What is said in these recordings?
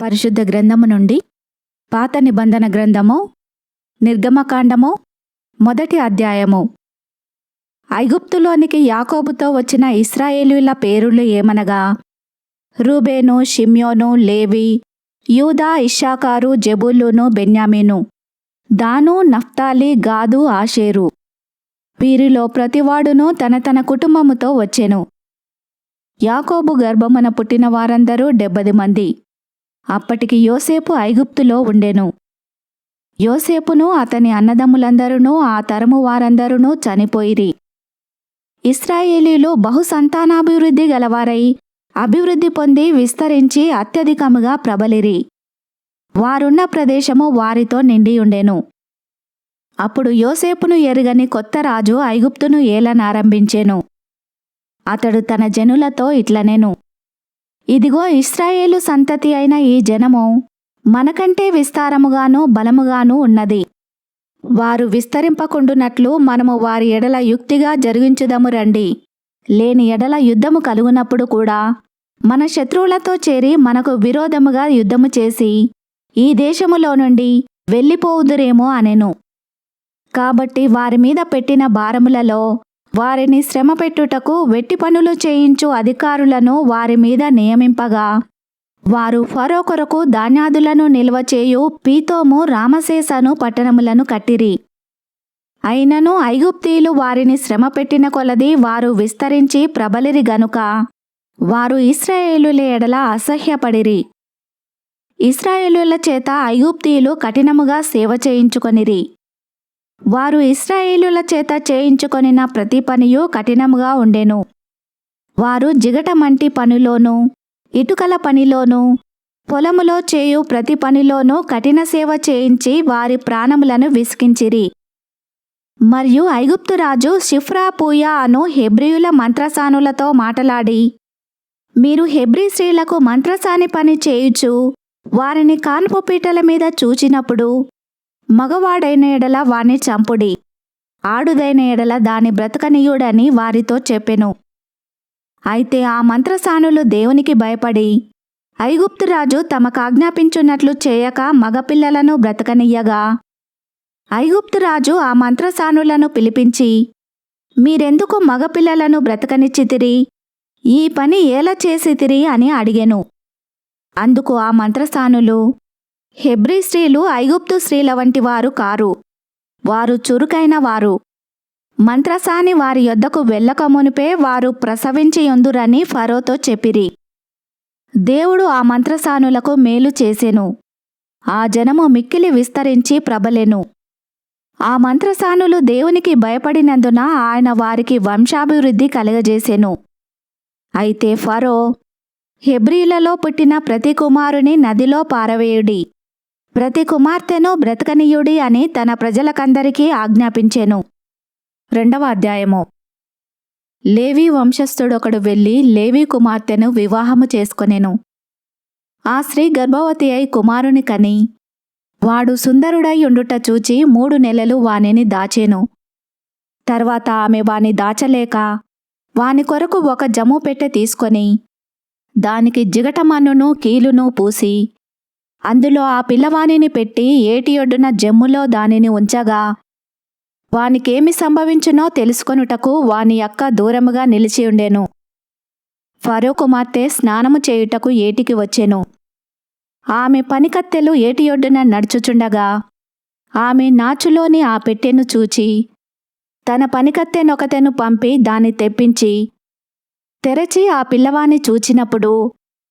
పరిశుద్ధ గ్రంథము నుండి పాత నిబంధన గ్రంథము నిర్గమకాండము మొదటి అధ్యాయము. ఐగుప్తులోనికి యాకోబుతో వచ్చిన ఇశ్రాయేలీయుల పేరులు ఏమనగా రూబేను, షిమ్యోను, లేవి, యూదా, ఇశ్శాఖారు, జెబూలూను, బెన్యామీను, దాను, నఫ్తాలి, గాదు, ఆషేరు. వీరిలో ప్రతివాడును తన తన కుటుంబముతో వచ్చెను. యాకోబు గర్భమున పుట్టిన వారందరూ 70 మంది. అప్పటికి యోసేపు ఐగుప్తులో ఉండెను. యోసేపును అతని అన్నదమ్ములందరూ ఆ తరము వారందరూ చనిపోయిరి. ఇశ్రాయేలీలు బహుసంతానాభివృద్ధి గలవారై అభివృద్ధి పొంది విస్తరించి అత్యధికముగా ప్రబలిరి. వారున్న ప్రదేశము వారితో నిండియుండెను. అప్పుడు యోసేపును ఎరుగని కొత్త రాజు ఐగుప్తును ఏలనారంభించెను. అతడు తన జనులతో ఇట్లనెను, ఇదిగో ఇశ్రాయేలు సంతతి అయిన ఈ జనము మనకంటే విస్తారముగాను బలముగాను ఉన్నది. వారు విస్తరింపకుండునట్లు మనము వారి ఎడల యుక్తిగా జరిగించుదము రండి. లేని ఎడల యుద్ధము కలుగునప్పుడు కూడా మన శత్రువులతో చేరి మనకు విరోధముగా యుద్ధము చేసి ఈ దేశములో నుండి వెళ్ళిపోవుదురేమో అనెను. కాబట్టి వారి మీద పెట్టిన భారములలో వారిని శ్రమపెట్టుటకు వెట్టి పనులు చేయించు అధికారులను వారి మీద నియమింపగా వారు ఫరో కొరకు ధాన్యాదులను నిల్వ చేయు పీతోము, రామసేసను పట్టణములను కట్టిరి. అయినను ఐగుప్తీయులు వారిని శ్రమపెట్టిన కొలది వారు విస్తరించి ప్రబలిరి గనుక వారు ఇశ్రాయేలుల ఎడల అసహ్యపడిరి. ఇశ్రాయేలుల చేత ఐగుప్తీయులు కఠినముగా సేవ చేయించుకొనిరి. వారు ఇశ్రాయేలుల చేత చేయించుకొనిన ప్రతి పనియు కఠినముగా ఉండెను. వారు జిగటమంటి పనిలోనూ, ఇటుకల పనిలోనూ, పొలములో చేయు ప్రతి పనిలోనూ కఠిన సేవ చేయించి వారి ప్రాణములను విసికించిరి. మరియు ఐగుప్తు రాజు షిఫ్రా పూయా అను హెబ్రీయుల మంత్రసానులతో మాటలాడి, మీరు హెబ్రీ స్త్రీలకు మంత్రసాని పని చేయుచు వారిని కాన్పు పీటల మీద చూచినప్పుడు మగవాడైన ఎడల వాని చంపుడి, ఆడుదైన ఎడల దాని బ్రతకనీయుడని వారితో చెప్పెను. అయితే ఆ మంత్రసానులు దేవునికి భయపడి ఐగుప్తు రాజు తమకు ఆజ్ఞాపించున్నట్లు చేయక మగపిల్లలను బ్రతకనియ్యగా ఐగుప్తు రాజు ఆ మంత్రసానులను పిలిపించి, మీరెందుకు మగపిల్లలను బ్రతకనిచ్చితిరి? ఈ పని ఎలా చేసితిరి అని అడిగెను. అందుకు ఆ మంత్రసానులు, హెబ్రీ స్త్రీలు ఐగుప్తు స్త్రీల వంటి వారు కారు, వారు చురుకైన వారు. మంత్రసాని వారి యొద్దకు వెళ్ళకమునుపే వారు ప్రసవించియుందురని ఫరోతో చెప్పిరి. దేవుడు ఆ మంత్రసానులకు మేలు చేసెను. ఆ జనము మిక్కిలి విస్తరించి ప్రబలెను. ఆ మంత్రసానులు దేవునికి భయపడినందున ఆయన వారికి వంశాభివృద్ధి కలుగజేసెను. అయితే ఫరో, హెబ్రీలలో పుట్టిన ప్రతి కుమారుని నదిలో పారవేయుడి, ప్రతి కుమార్తెను బ్రతకనీయుడి అని తన ప్రజలకందరికీ ఆజ్ఞాపించెను. 2వ అధ్యాయము. లేవీ వంశస్థుడొకడు వెళ్ళి లేవీ కుమార్తెను వివాహము చేసుకొనెను. ఆ స్త్రీ గర్భవతి అయి కుమారుని కని వాడు సుందరుడై ఉండుట చూచి 3 నెలలు వానిని దాచెను. తర్వాత ఆమె వాని దాచలేక వాని కొరకు ఒక జమ్ము పెట్టె తీసుకొని దానికి జిగటమన్నును కీలును పూసి అందులో ఆ పిల్లవానిని పెట్టి ఏటి ఒడ్డున జమ్ములో దానిని ఉంచగా వానికేమి సంభవించునో తెలుసుకొనుటకు వాని అక్క దూరముగా నిలిచియుండెను. ఫరో కుమార్తె స్నానము చేయుటకు ఏటికి వచ్చెను. ఆమె పనికత్తెలు ఏటి ఒడ్డున నడుచుచుండగా ఆమె నాచులోని ఆ పెట్టెను చూచి తన పనికత్తెనొకతెను పంపి దాన్ని తెప్పించి తెరచి ఆ పిల్లవాని చూచినప్పుడు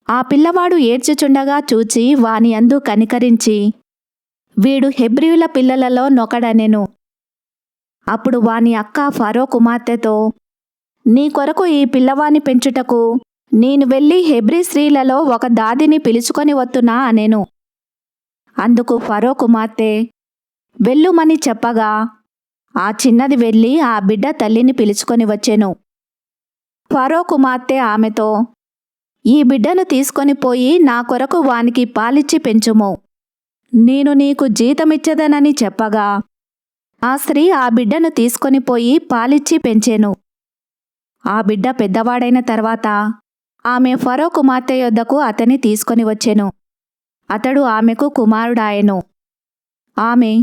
ఆ పిల్లవాడు ఏడ్చుచుండగా చూచి వాని యందు కనికరించి, వీడు హెబ్రీయుల పిల్లలలో నొకడనెను. అప్పుడు వాని అక్క ఫరో కుమార్తెతో, నీ కొరకు ఈ పిల్లవాని పెంచుటకు నేను వెళ్ళి హెబ్రీ స్త్రీలలో ఒక దాదిని పిలుచుకొని వత్తునా అనెను. అందుకు ఫరో కుమార్తె వెళ్ళుమని చెప్పగా ఆ చిన్నది వెళ్ళి ఆ బిడ్డ తల్లిని పిలుచుకొని వచ్చెను. ఫరో కుమార్తె ఆమెతో, ఈ బిడ్డను తీసుకొని పోయి నా కొరకు వానికి పాలిచ్చి పెంచుము, నేను నీకు జీతమిచ్చదనని చెప్పగా ఆ స్త్రీ ఆ బిడ్డను తీసుకొని పోయి పాలిచ్చి పెంచెను. ఆ బిడ్డ పెద్దవాడైన తర్వాత ఆమె ఫరో కుమార్తె యొద్దకు అతని తీసుకొని వచ్చెను. అతడు ఆమెకు కుమారుడాయెను. ఆమె,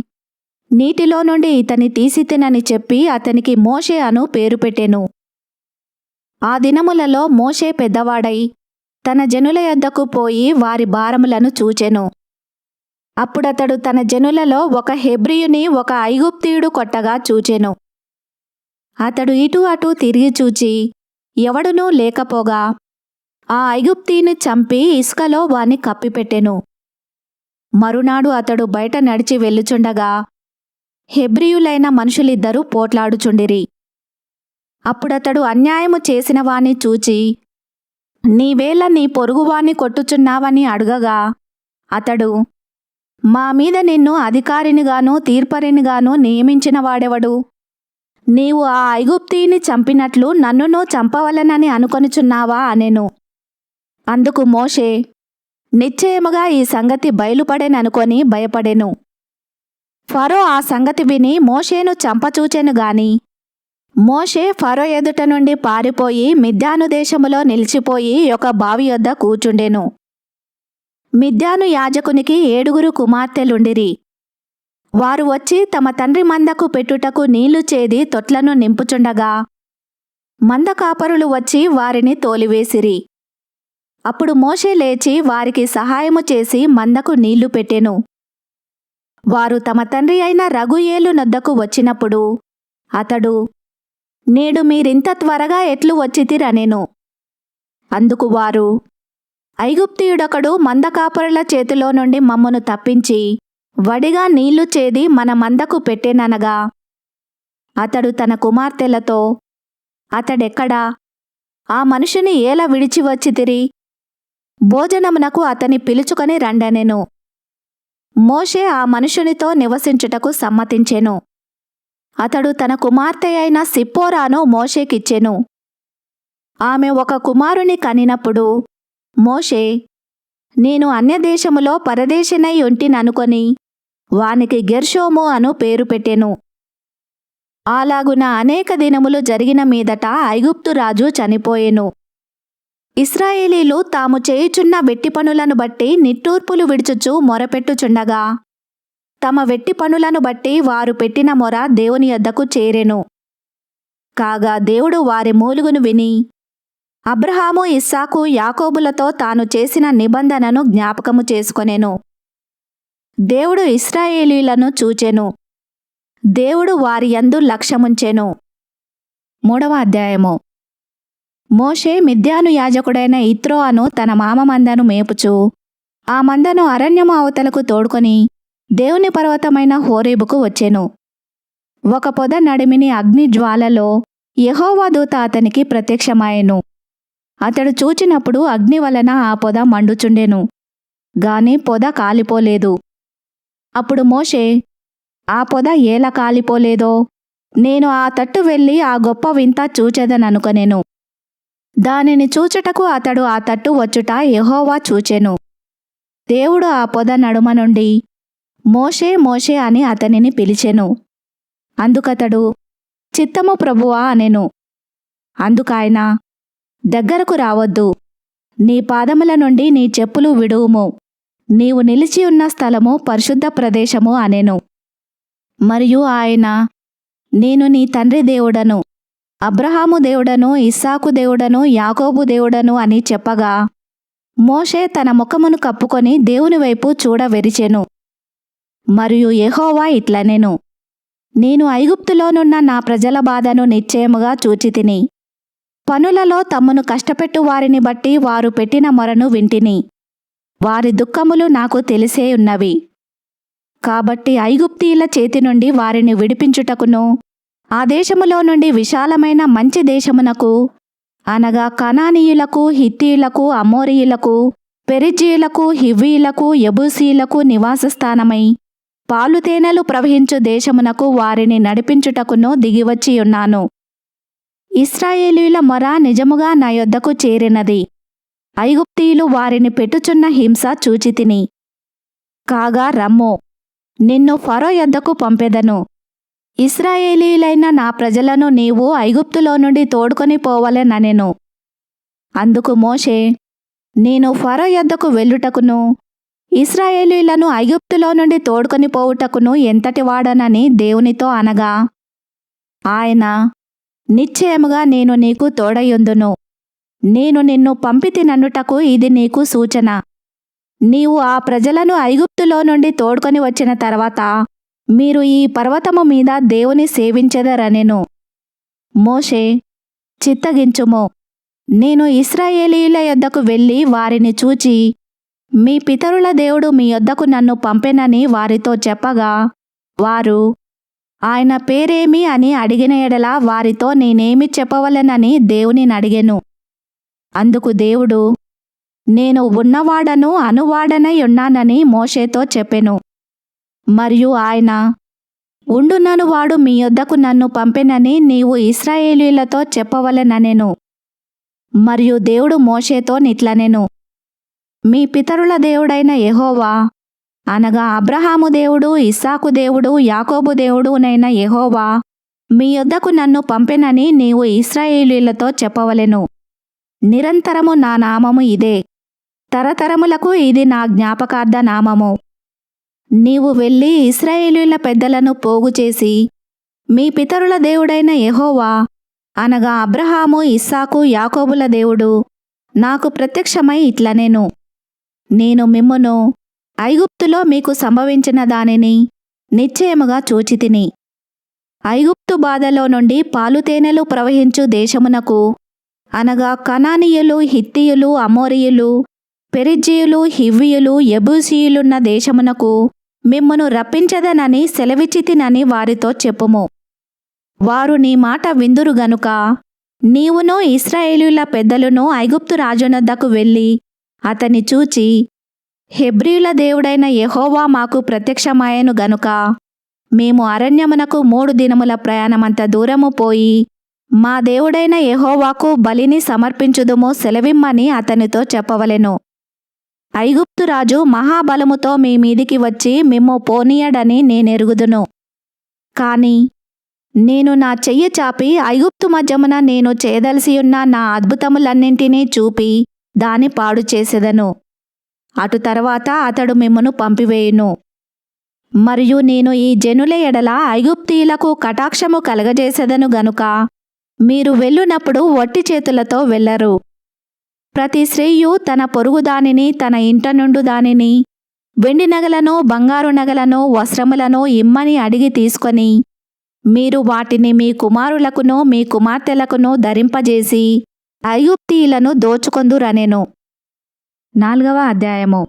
నీటిలో నుండి ఇతని తీసితినని చెప్పి అతనికి మోషే అను పేరు పెట్టెను. ఆ దినములలో మోషే పెద్దవాడై తన జనుల యొద్దకు పోయి వారి భారములను చూచెను. అప్పుడతడు తన జనులలో ఒక హెబ్రీయుని ఒక ఐగుప్తీయుడు కొట్టగా చూచెను. అతడు ఇటు అటు తిరిగి చూచి ఎవడునూ లేకపోగా ఆ ఐగుప్తీయుని చంపి ఇసుకలో వాని కప్పిపెట్టెను. మరునాడు అతడు బయట నడిచి వెళ్ళుచుండగా హెబ్రీయులైన మనుషులిద్దరూ పోట్లాడుచుండిరి. అప్పుడతడు అన్యాయము చేసిన వాని చూచి, నీవేళ నీ పొరుగువాని కొట్టుచున్నావని అడుగగా అతడు, మా మీద నిన్ను అధికారినిగాను తీర్పరినిగాను నియమించిన వాడెవడు? నీవు ఆ ఐగుప్తీయుని చంపినట్లు నన్నును చంపవలనని అనుకొనుచున్నావా అనెను. అందుకు మోషే, నిశ్చయముగా ఈ సంగతి బయలుపడెననుకొని భయపడెను. ఫరో ఆ సంగతి విని మోషేను చంపచూచెను గాని మోషే ఫరో ఎదుట నుండి పారిపోయి మిద్యాను దేశములో నిలిచిపోయి ఒక బావి యొద్ద కూచుండెను. మిద్యాను యాజకునికి 7 కుమార్తెలుండిరి. వారు వచ్చి తమ తండ్రి మందకు పెట్టుటకు నీళ్లు చేది తొట్లను నింపుచుండగా మంద కాపరులు వచ్చి వారిని తోలివేసిరి. అప్పుడు మోషే లేచి వారికి సహాయము చేసి మందకు నీళ్లు పెట్టెను. వారు తమ తండ్రి అయిన రగుయేలు నొద్దకు వచ్చినప్పుడు అతడు, నేడు మీరింత త్వరగా ఎట్లు వచ్చితిరనెను. అందుకు వారు, ఐగుప్తీయుడొకడు మందకాపరుల చేతిలో నుండి మమ్మను తప్పించి వడిగా నీళ్లు చేది మన మందకు పెట్టెననగా అతడు తన కుమార్తెలతో, అతడెక్కడా? ఆ మనుషుని ఏల విడిచి వచ్చితిరి? భోజనమునకు అతని పిలుచుకొని రండనెను. మోషే ఆ మనుషునితో నివసించుటకు సమ్మతించెను. అతడు తన కుమార్తె అయిన సిప్పోరాను మోషేకిచ్చెను. ఆమె ఒక కుమారుని కనినప్పుడు మోషే, నేను అన్యదేశములో పరదేశినై ఉంటిననుకొని వానికి గెర్షోము అను పేరు పెట్టెను. అలాగున అనేక దినములు జరిగిన మీదట ఐగుప్తు రాజు చనిపోయెను. ఇశ్రాయేలీలు తాము చేయుచున్న వెట్టి పనులను బట్టి నిట్టూర్పులు విడుచుచు మొరపెట్టుచుండగా తమ వెట్టి పనులను బట్టి వారు పెట్టిన మొర దేవుని యొద్దకు చేరెను. కాగా దేవుడు వారి మూలుగును విని అబ్రహాము, ఇస్సాకు, యాకోబులతో తాను చేసిన నిబంధనను జ్ఞాపకము చేసుకొనెను. దేవుడు ఇశ్రాయేలీయులను చూచెను. దేవుడు వారి యందు లక్ష్యముంచెను. 3వ అధ్యాయము. మోషే మిద్యాను యాజకుడైన ఇత్రో అను తన మామ మందను మేపుచు ఆ మందను అరణ్యము అవతలకు తోడుకొని దేవుని పర్వతమైన హోరేబుకు వచ్చెను. ఒక పొద నడిమిని అగ్ని జ్వాలలో యెహోవా దూత అతనికి ప్రత్యక్షమాయెను. అతడు చూచినప్పుడు అగ్ని వలన ఆ పొద మండుచుండెను గాని పొద కాలిపోలేదు. అప్పుడు మోషే, ఆ పొద ఏల కాలిపోలేదో నేను ఆ తట్టు వెళ్ళి ఆ గొప్ప వింత చూచెదననుకొనెను. దానిని చూచుటకు అతడు ఆ తట్టు వచ్చుట యెహోవా చూచెను. దేవుడు ఆ పొద నడుమ నుండి మోషే, మోషే అని అతనిని పిలిచెను. అందుకతడు, చిత్తము ప్రభువా అనెను. అందుకాయన, దగ్గరకు రావద్దు, నీ పాదముల నుండి నీ చెప్పులు విడువుము, నీవు నిలిచి ఉన్న స్థలము పరిశుద్ధ ప్రదేశము అనెను. మరియు ఆయన, నేను నీ తండ్రి దేవుడను, అబ్రహాము దేవుడను, ఇస్సాకు దేవుడను, యాకోబు దేవుడను అని చెప్పగా మోషే తన ముఖమును కప్పుకొని దేవుని వైపు చూడవెరిచెను. మరియు యెహోవా ఇట్లనెను, నేను ఐగుప్తులోనున్న నా ప్రజల బాధను నిశ్చయముగా చూచితిని. పనులలో తమ్మును కష్టపెట్టు వారిని బట్టి వారు పెట్టిన మొరను వింటిని. వారి దుఃఖములు నాకు తెలిసే ఉన్నవి. కాబట్టి ఐగుప్తీయుల చేతి నుండి వారిని విడిపించుటకును ఆ దేశములో నుండి విశాలమైన మంచి దేశమునకు, అనగా కనానీయులకు, హిత్తీయులకు, అమోరీయులకు, పెరిజ్జీయులకు, హివ్వీయులకు, యెబూసీయులకు నివాసస్థానమై పాలుతేనెలు ప్రవహించు దేశమునకు వారిని నడిపించుటకును దిగివచ్చియున్నాను. ఇశ్రాయేలీయుల మొర నిజముగా నా యొద్దకు చేరినది. ఐగుప్తీయులు వారిని పెట్టుచున్న హింస చూచితిని. కాగా రమ్ము, నిన్ను ఫరో యొద్దకు పంపెదను. ఇశ్రాయేలీయులైన నా ప్రజలను నీవు ఐగుప్తులో నుండి తోడుకొని పోవలెననెను. అందుకు మోషే, నేను ఫరో యొద్దకు వెళ్ళుటకును ఇశ్రాయేలీయులను ఐగుప్తులో నుండి తోడుకొని పోవుటకును ఎంతటి వాడనని దేవునితో అనగా, ఆయన, నిశ్చయముగా నేను నీకు తోడయుందును. నేను నిన్ను పంపితినన్నుటకు ఇది నీకు సూచన. నీవు ఆ ప్రజలను ఐగుప్తులో నుండి తోడుకొని వచ్చిన తర్వాత మీరు ఈ పర్వతము మీద దేవుని సేవించెదరనెను. మోషే, చిత్తగించుము, నేను ఇశ్రాయేలీయుల యొద్దకు వెళ్ళి వారిని చూచి, మీ పితరుల దేవుడు మీ యొద్దకు నన్ను పంపెనని వారితో చెప్పగా, వారు, ఆయన పేరేమి అని అడిగిన ఎడల వారితో నేనేమి చెప్పవలెనని దేవునిని అడిగెను. అందుకు దేవుడు, నేను ఉన్నవాడను అనువాడనై ఉన్నానని మోషేతో చెప్పెను. మరియు ఆయన, ఉండుననువాడు మీ యొద్దకు నన్ను పంపెనని నీవు ఇశ్రాయేలీయులతో చెప్పవలెననెను. మరియు దేవుడు మోషేతో నిట్లనెను, మీ పితరుల దేవుడైన యెహోవా, అనగా అబ్రహాము దేవుడు, ఇస్సాకు దేవుడు, యాకోబు దేవుడునైన యెహోవా మీ యొద్దకు నన్ను పంపెనని నీవు ఇశ్రాయేలీయులతో చెప్పవలెను. నిరంతరము నా నామము ఇదే, తరతరములకు ఇది నా జ్ఞాపకార్థ నామము. నీవు వెళ్ళి ఇశ్రాయేలీయుల పెద్దలను పోగుచేసి, మీ పితరుల దేవుడైన యెహోవా, అనగా అబ్రహాము, ఇస్సాకు, యాకోబుల దేవుడు నాకు ప్రత్యక్షమై ఇట్లనెను, నేను మిమ్మును ఐగుప్తులో మీకు సంభవించిన దానిని నిశ్చయముగా చూచితిని. ఐగుప్తు బాధలో నుండి పాలుతేనెలు ప్రవహించు దేశమునకు, అనగా కనానీయులు, హిత్తీయులు, అమోరీయులు, పెరిజ్జీయులు, హివ్వీయులు, యెబూసీయులున్న దేశమునకు మిమ్మును రప్పించదనని సెలవిచ్చితినని వారితో చెప్పుము. వారు నీ మాట విందురు గనుక నీవును ఇశ్రాయేలీయుల పెద్దలును ఐగుప్తు రాజునొద్దకు వెళ్ళి అతని చూచి, హెబ్రీయుల దేవుడైన యెహోవా మాకు ప్రత్యక్షమాయెను గనుక మేము అరణ్యమునకు 3 దినముల ప్రయాణమంత దూరము పోయి మా దేవుడైన యెహోవాకు బలిని సమర్పించుదుము సెలవిమ్మని అతనితో చెప్పవలెను. ఐగుప్తు రాజు మహాబలముతో మీ మీదికి వచ్చి మిమ్ము పోనీయడని నేనెరుగుదును. కాని నేను నా చెయ్యి చాపి ఐగుప్తు మధ్యమున నేను చేయదలసియున్న నా అద్భుతములన్నింటినీ చూపి దాని పాడు చేసెదను. అటు తర్వాత అతడు మిమ్మును పంపివేయును. మరియు నేను ఈ జనుల ఎడల ఐగుప్తీయులకు కటాక్షము కలగజేసెదను గనుక మీరు వెళ్ళునప్పుడు వట్టి చేతులతో వెళ్ళరు. ప్రతి స్త్రీయు తన పొరుగు దానిని, తన ఇంట నుండు దానిని, వెండి నగలను, బంగారు నగలను, వస్త్రములను ఇమ్మని అడిగి తీసుకొని మీరు వాటిని మీ కుమారులకును మీ కుమార్తెలకును ధరింపజేసి ఐగుప్తీయులను దోచుకొందురనెను. 4వ అధ్యాయము.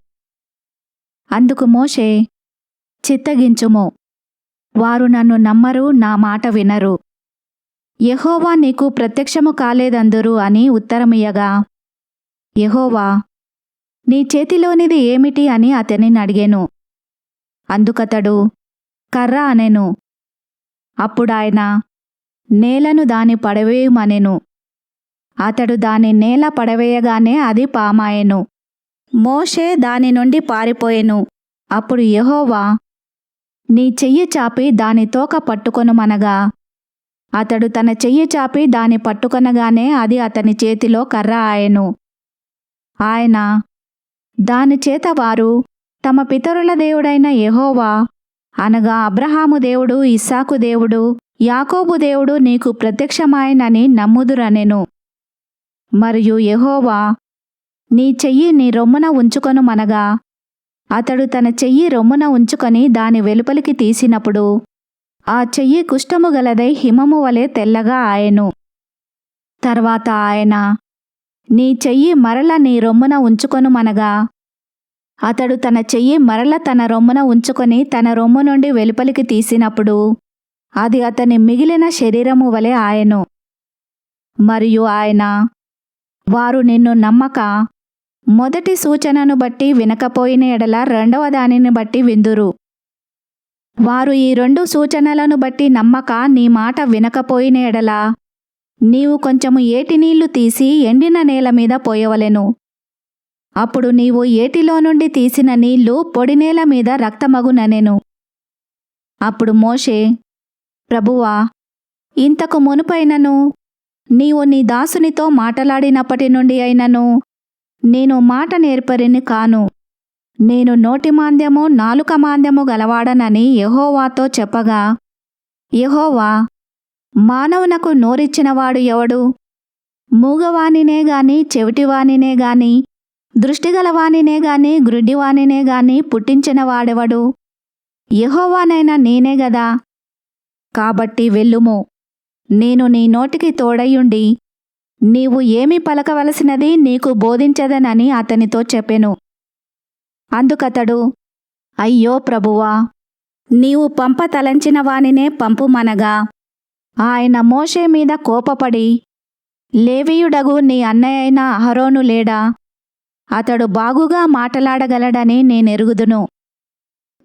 అందుకు మోషే, చిత్తగించుము, వారు నన్ను నమ్మరు, నా మాట వినరు. యెహోవా నీకు ప్రత్యక్షము కాలేదందురు అని ఉత్తరమియ్యగా, యెహోవా, నీ చేతిలోనిది ఏమిటి అని అతనిని అడిగెను. అందుకతడు, కర్ర అనెను. అప్పుడాయన, నేలను దాని పడవేయుమనెను. అతడు దాని నేల పడవేయగానే అది పామాయెను. మోషే దాని నుండి పారిపోయెను. అప్పుడు యెహోవా, నీ చెయ్యి చాపి దాని తోక పట్టుకొనుమనగా అతడు తన చెయ్యి చాపి దాని పట్టుకొనగానే అది అతని చేతిలో కర్ర ఆయెను. ఆయన, దాని చేత వారు తమ పితరుల దేవుడైన యెహోవా, అనగా అబ్రహాము దేవుడు, ఇస్సాకు దేవుడు, యాకోబు దేవుడు నీకు ప్రత్యక్షమాయెనని నమ్ముదురనెను. మరియు యెహోవా, నీ చెయ్యి నీ రొమ్మున ఉంచుకొనుమనగా అతడు తన చెయ్యి రొమ్మున ఉంచుకొని దాని వెలుపలికి తీసినప్పుడు ఆ చెయ్యి కుష్ఠము గలదై హిమము వలె తెల్లగా ఆయెను. తర్వాత ఆయన, నీ చెయ్యి మరల నీ రొమ్మున ఉంచుకొనుమనగా అతడు తన చెయ్యి మరల తన రొమ్మున ఉంచుకొని తన రొమ్ము నుండి వెలుపలికి తీసినప్పుడు అది అతని మిగిలిన శరీరము వలె ఆయెను. మరియు ఆయన, వారు నిన్ను నమ్మక మొదటి సూచనను బట్టి వినకపోయిన ఎడల రెండవ దానిని బట్టి విందురు. వారు ఈ 2 సూచనలను బట్టి నమ్మక నీ మాట వినకపోయిన ఎడల నీవు కొంచెము ఏటి నీళ్లు తీసి ఎండిన నేల మీద పోయవలెను. అప్పుడు నీవు ఏటిలో నుండి తీసిన నీళ్లు పొడి నేల మీద రక్తమగుననెను. అప్పుడు మోషే, ప్రభువా, ఇంతకు మునుపైనను నీవు నీ దాసునితో మాటలాడినప్పటి నుండి అయినను నేను మాట నేర్పరిని కాను. నేను నోటి మాంద్యము నాలుక మాంద్యము గలవాడనని యెహోవాతో చెప్పగా, యెహోవా, మానవునకు నోరిచ్చినవాడు ఎవడు? మూగవానినే గాని చెవిటివానినే గాని దృష్టిగలవానినే గాని గ్రుడ్డివానినే గాని పుట్టించిన వాడెవడు? యెహోవానైన నేనే గదా. కాబట్టి వెళ్ళుము, నేను నీ నోటికి తోడయుండి నీవు ఏమి పలకవలసినది నీకు బోధించదనని అతనితో చెప్పెను. అందుకతడు, అయ్యో ప్రభువా, నీవు పంప తలంచిన వానినే పంపుమనగా, ఆయన మోషే మీద కోపపడి, లేవీయుడగు నీ అన్నయ్య అయిన అహరోను లేడా? అతడు బాగుగా మాటలాడగలడని నేనెరుగుదును.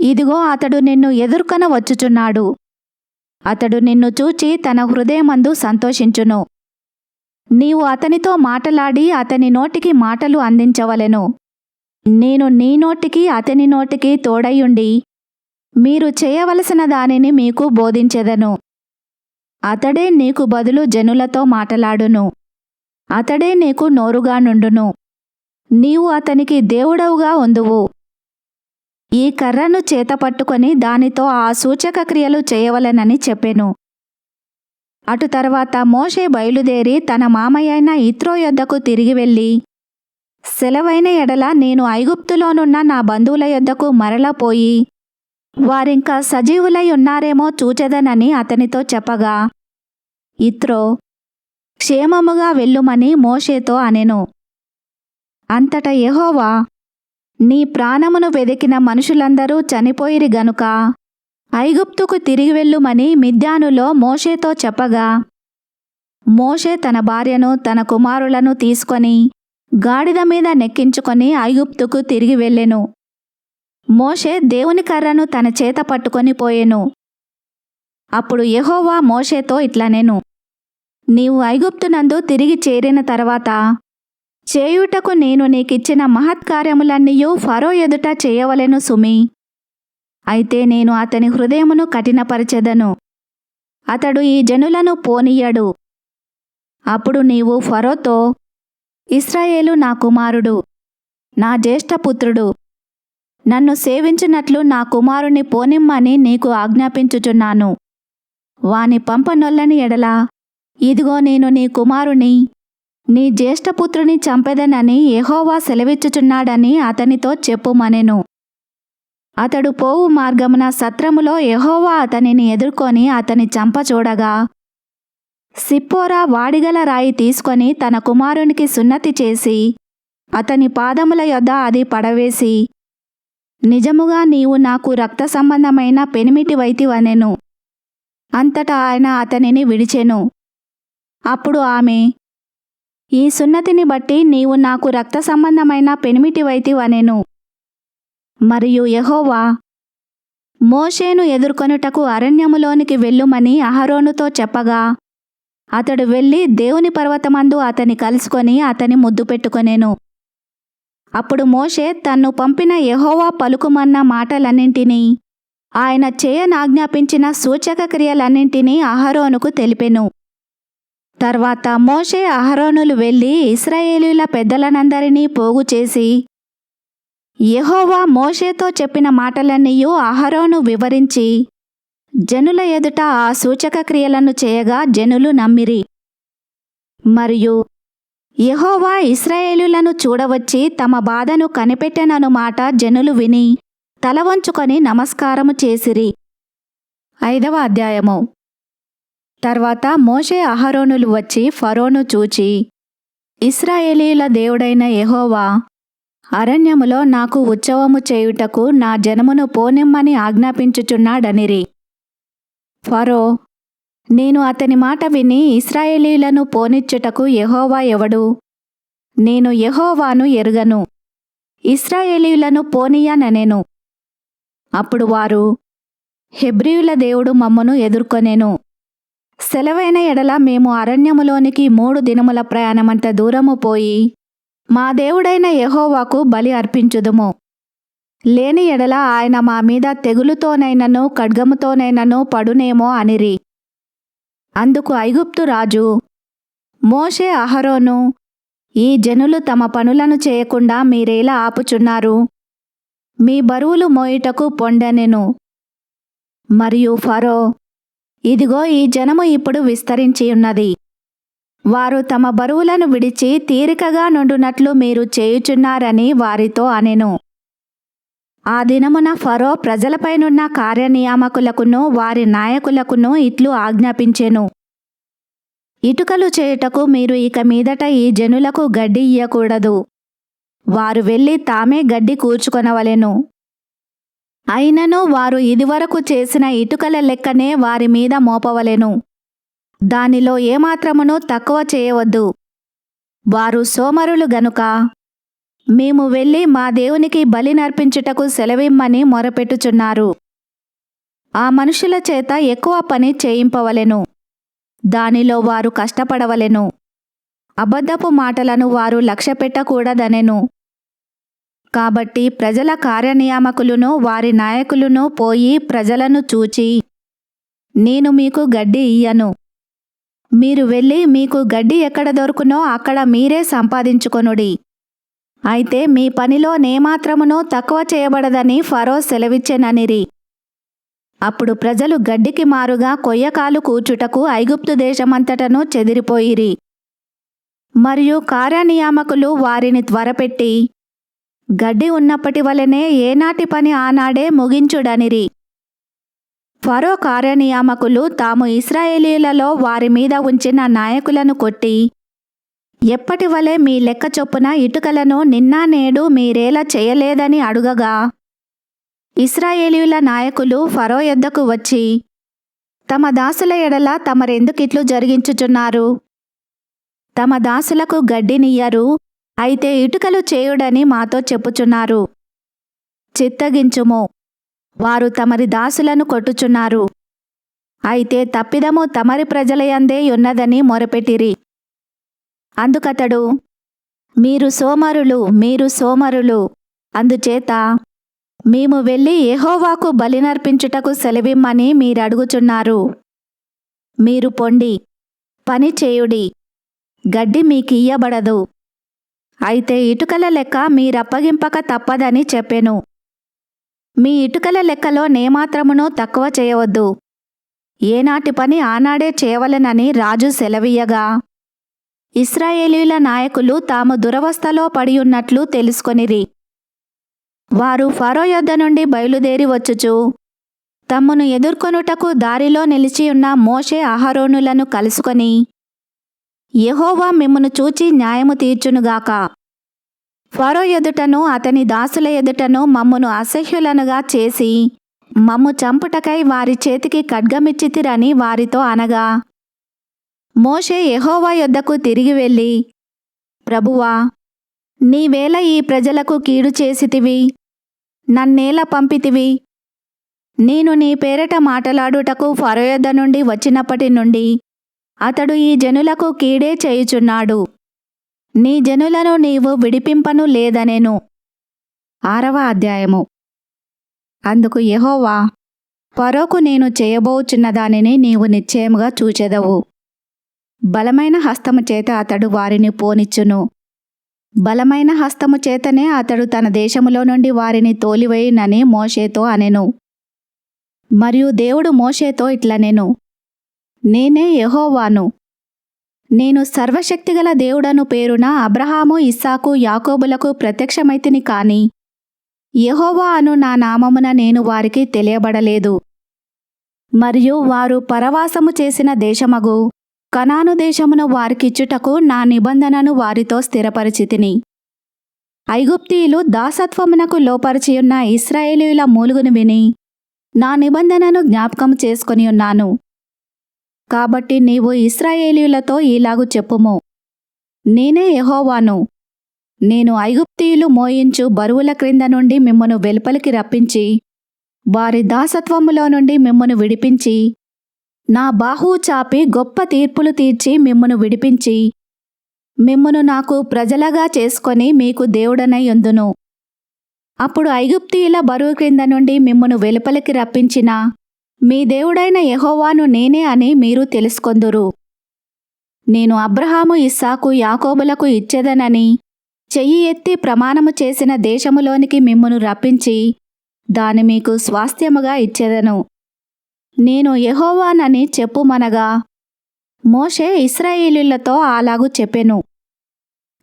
ఇదిగో అతడు నిన్ను ఎదుర్కొన వచ్చుచున్నాడు. అతడు నిన్ను చూచి తన హృదయమందు సంతోషించును. నీవు అతనితో మాటలాడి అతని నోటికి మాటలు అందించవలెను. నేను నీ నోటికి అతని నోటికి తోడయుండి మీరు చేయవలసిన దానిని మీకు బోధించెదను. అతడే నీకు బదులు జనులతో మాటలాడును. అతడే నీకు నోరుగా నుండును. నీవు అతనికి దేవుడవుగా ఉందువు. ఈ కర్రను చేతపట్టుకొని దానితో ఆ సూచక క్రియలు చేయవలెనని చెప్పెను. అటు తర్వాత మోషే బయలుదేరి తన మామయ్యైన యిత్రో యొద్దకు తిరిగి వెళ్ళి, సెలవైన ఎడల నేను ఐగుప్తులోనున్న నా బంధువుల యొద్దకు మరల పోయి వారింకా సజీవులై ఉన్నారేమో చూచెదనని అతనితో చెప్పగా, యిత్రో క్షేమముగా వెళ్ళుమని మోషేతో అనెను. అంతట యెహోవా, నీ ప్రాణమును వెదికిన మనుషులందరూ చనిపోయిరి గనుక ఐగుప్తుకు తిరిగి వెళ్ళుమని మిద్యానులో మోషేతో చెప్పగా, మోషే తన భార్యను తన కుమారులను తీసుకొని గాడిద మీద నెక్కించుకొని ఐగుప్తుకు తిరిగి వెళ్ళెను. మోషే దేవుని కర్రను తన చేత పట్టుకొని పోయెను. అప్పుడు యెహోవా మోషేతో ఇట్లనెను, నీవు ఐగుప్తునందు తిరిగి చేరిన తర్వాత చేయుటకు నేను నీకిచ్చిన మహత్కార్యములన్నీయూ ఫరో ఎదుట చేయవలెను సుమి. అయితే నేను అతని హృదయమును కఠినపరచెదను, అతడు ఈ జనులను పోనీయడు. అప్పుడు నీవు ఫరోతో, ఇశ్రాయేలు నా కుమారుడు, నా జ్యేష్ఠపుత్రుడు, నన్ను సేవించున్నట్లు నా కుమారుని పోనిమ్మని నీకు ఆజ్ఞాపించుచున్నాను. వాని పంపనొల్లని ఎడల, ఇదిగో నేను నీ కుమారుని నీ జ్యేష్ఠపుత్రుని చంపెదనని యెహోవా సెలవిచ్చుచున్నాడని అతనితో చెప్పుమనెను. అతడు పోవు మార్గమున సత్రములో యెహోవా అతనిని ఎదుర్కొని అతని చంప చూడగా, సిప్పోరా వాడిగల రాయి తీసుకొని తన కుమారునికి సున్నతి చేసి అతని పాదముల యొద్ద అది పడవేసి, నిజముగా నీవు నాకు రక్త సంబంధమైన పెనిమిటివైతివనెను. అంతటా ఆయన అతనిని విడిచెను. అప్పుడు ఆమె, ఈ సున్నతిని బట్టి నీవు నాకు రక్త సంబంధమైన పెనిమిటివైతివనెను. మరియు యెహోవా మోషేను ఎదుర్కొనుటకు అరణ్యములోనికి వెళ్ళుమని అహరోనుతో చెప్పగా, అతడు వెళ్ళి దేవుని పర్వతమందు అతని కలుసుకొని అతని ముద్దు పెట్టుకొనెను. అప్పుడు మోషే తన్ను పంపిన యెహోవా పలుకుమన్న మాటలన్నింటినీ, ఆయన చేయనాజ్ఞాపించిన సూచక క్రియలన్నింటినీ అహరోనుకు తెలిపెను. తర్వాత మోషే అహరోనులు వెళ్ళి ఇశ్రాయేలీయుల పెద్దలనందరినీ పోగు చేసి, యెహోవా మోషేతో చెప్పిన మాటలన్నీయూ అహరోను వివరించి జనుల ఎదుట ఆ సూచక క్రియలను చేయగా జనులు నమ్మిరి. మరియు యెహోవా ఇశ్రాయేలీయులను చూడవచ్చి తమ బాధను కనిపెట్టెనను మాట జనులు విని తల వంచుకొని నమస్కారము చేసిరి. 5వ అధ్యాయము. తర్వాత మోషే అహరోనులు వచ్చి ఫరోను చూచి, ఇశ్రాయేలీయుల దేవుడైన యెహోవా అరణ్యములో నాకు ఉత్సవము చేయుటకు నా జనమును పోనిమ్మని ఆజ్ఞాపించుచున్నాడనిరి. ఫరో, నేను అతని మాట విని ఇశ్రాయేలీయులను పోనిచ్చుటకు యెహోవా ఎవడు? నేను యెహోవాను ఎరుగను, ఇశ్రాయేలీయులను పోనీయనెను. అప్పుడు వారు, హెబ్రీయుల దేవుడు మమ్మను ఎదుర్కొనెను. సెలవైన ఎడల మేము అరణ్యములోనికి 3 దినముల ప్రయాణమంత దూరము పోయి మా దేవుడైన యెహోవాకు బలి అర్పించుదుము. లేని ఎడల ఆయన మా మీద తెగులుతోనైనను ఖడ్గముతోనైనను పడునేమో అనిరి. అందుకు ఐగుప్తు రాజు, మోషే అహరోను, ఈ జనులు తమ పనులను చేయకుండా మీరేలా ఆపుచున్నారు? మీ బరువులు మోయుటకు పొండెనెను. మరియు ఫరో, ఇదిగో ఈ జనము ఇప్పుడు విస్తరించి ఉన్నది. వారు తమ బరువులను విడిచి తీరికగా నుండునట్లు మీరు చేయుచున్నారని వారితో అనెను. ఆ దినమున ఫరో ప్రజలపైనున్న కార్యనియామకులకును వారి నాయకులకును ఇట్లు ఆజ్ఞాపించెను. ఇటుకలు చేయుటకు మీరు ఇక మీదట ఈ జనులకు గడ్డి ఇయ్యకూడదు. వారు వెళ్ళి తామే గడ్డి కూర్చుకొనవలెను. అయినను వారు ఇదివరకు చేసిన ఇటుకల లెక్కనే వారి మీద మోపవలెను. దానిలో ఏమాత్రమును తక్కువ చేయవద్దు. వారు సోమరులు గనుక మేము వెళ్ళి మా దేవునికి బలి నర్పించుటకు సెలవిమ్మని మొరపెట్టుచున్నారు. ఆ మనుషుల చేత ఎక్కువ పని చేయింపవలెను. దానిలో వారు కష్టపడవలెను. అబద్ధపు మాటలను వారు లక్ష్యపెట్టకూడదనెను. కాబట్టి ప్రజల కార్యనియామకులును వారి నాయకులును పోయి ప్రజలను చూచి, నేను మీకు గడ్డి ఇయ్యను. మీరు వెళ్ళి మీకు గడ్డి ఎక్కడ దొరుకునో అక్కడ మీరే సంపాదించుకొనుడి. అయితే మీ పనిలో నేమాత్రమునూ తక్కువ చేయబడదని ఫరో సెలవిచ్చెననిరి. అప్పుడు ప్రజలు గడ్డికి మారుగా కొయ్యకాలు కూర్చుటకు ఐగుప్తు దేశమంతటను చెదిరిపోయిరి. మరియు కార్యనియామకులు వారిని త్వరపెట్టి, గడ్డి ఉన్నప్పటి వలనే ఏనాటి పని ఆనాడే ముగించుడనిరి. ఫరో కార్యనియామకులు తాము ఇశ్రాయేలీయులలో వారి మీద ఉంచిన నాయకులను కొట్టి, ఎప్పటి వలె మీ లెక్క చొప్పున ఇటుకలను నిన్న నేడు మీరేలా చేయలేదని అడుగగా, ఇశ్రాయేలీయుల నాయకులు ఫరో యొద్దకు వచ్చి, తమ దాసుల ఎడల తమరెందుకిట్లు జరిగించుచున్నారు? తమ దాసులకు గడ్డినియ్యరు, అయితే ఇటుకలు చేయుడని మాతో చెప్పుచున్నారు. చిత్తగించుము, వారు తమరి దాసులను కొట్టుచున్నారు. అయితే తప్పిదము తమరి ప్రజలయందే ఉన్నదని మొరపెట్టిరి. అందుకతడు, మీరు సోమరులు, అందుచేత మేము వెళ్ళి యెహోవాకు బలి నర్పించుటకు సెలవిమ్మని మీరడుగుచున్నారు. మీరు పొండి, పని చేయుడి, గడ్డి మీకియ్యబడదు. అయితే ఇటుకల లెక్క మీరప్పగింపక తప్పదని చెప్పెను. మీ ఇటుకల లెక్కలో నేమాత్రమునూ తక్కువ చేయవద్దు. ఏనాటి పని ఆనాడే చేయవలెనని రాజు సెలవీయగా, ఇశ్రాయేలీయుల నాయకులు తాము దురవస్థలో పడియున్నట్లు తెలుసుకొనిరి. వారు ఫరో యొద్ద నుండి బయలుదేరి వచ్చుచు తమ్మును ఎదుర్కొనుటకు దారిలో నిలిచియున్న మోషే అహరోనులను కలుసుకొని, యెహోవా మిమ్మును చూచి న్యాయము తీర్చునుగాక. ఫరో ఎదుటను అతని దాసుల ఎదుటను మమ్మును అసహ్యులనుగా చేసి మమ్ము చంపుటకై వారి చేతికి ఖడ్గమిచ్చితిరని వారితో అనగా, మోషే యెహోవా యొద్దకు తిరిగి వెళ్ళి, ప్రభువా, నీవేళ ఈ ప్రజలకు కీడు చేసితివి? నన్నేల పంపితివి? నేను నీ పేరట మాటలాడుటకు ఫరో యొద్ద నుండి వచ్చినప్పటి నుండి అతడు ఈ జనులకు కీడే చేయుచున్నాడు. నీ జనులను నీవు విడిపింపను లేదనెను. 6వ అధ్యాయము. అందుకు యెహోవా, ఫరోకు నేను చేయబోచున్న దానిని నీవు నిశ్చయముగా చూచెదవు. బలమైన హస్తము చేత అతడు వారిని పోనిచ్చును. బలమైన హస్తము చేతనే అతడు తన దేశములో నుండి వారిని తోలివేయునని మోషేతో అనెను. మరియు దేవుడు మోషేతో ఇట్లనెను, నేనే యెహోవాను. నేను సర్వశక్తిగల దేవుడను పేరున అబ్రహాము, ఇస్సాకు, యాకోబులకు ప్రత్యక్షమైతిని కాని యెహోవా అను నా నామమున నేను వారికి తెలియబడలేదు. మరియు వారు పరవాసము చేసిన దేశమగు కనాను దేశమును వారికిచ్చుటకు నా నిబంధనను వారితో స్థిరపరిచితిని. ఐగుప్తీయులు దాసత్వమునకు లోపరిచియున్న ఇశ్రాయేలీయుల మూలుగును విని నా నిబంధనను జ్ఞాపకం చేసుకొని ఉన్నాను. కాబట్టి నీవు ఇశ్రాయేలీయులతో ఈలాగు చెప్పుము, నేనే యెహోవాను. నేను ఐగుప్తీయులు మోయించు బరువుల క్రింద నుండి మిమ్మును వెలుపలికి రప్పించి వారి దాసత్వములో నుండి మిమ్మును విడిపించి నా బాహువు చాపి గొప్ప తీర్పులు తీర్చి మిమ్మును విడిపించి మిమ్మును నాకు ప్రజలగా చేసుకొని మీకు దేవుడనై యుందును. అప్పుడు ఐగుప్తీయుల బరువు క్రింద నుండి మిమ్మును వెలుపలికి రప్పించిన మీ దేవుడైన యెహోవాను నేనే అని మీరు తెలుసుకొందురు. నేను అబ్రహాము, ఇస్సాకు, యాకోబులకు ఇచ్చేదనని చెయ్యి ఎత్తి ప్రమాణము చేసిన దేశములోనికి మిమ్మును రప్పించి దాని మీకు స్వాస్థ్యముగా ఇచ్చెదను. నేను యెహోవానని చెప్పుమనగా మోషే ఇశ్రాయేలీయులతో అలాగు చెప్పెను.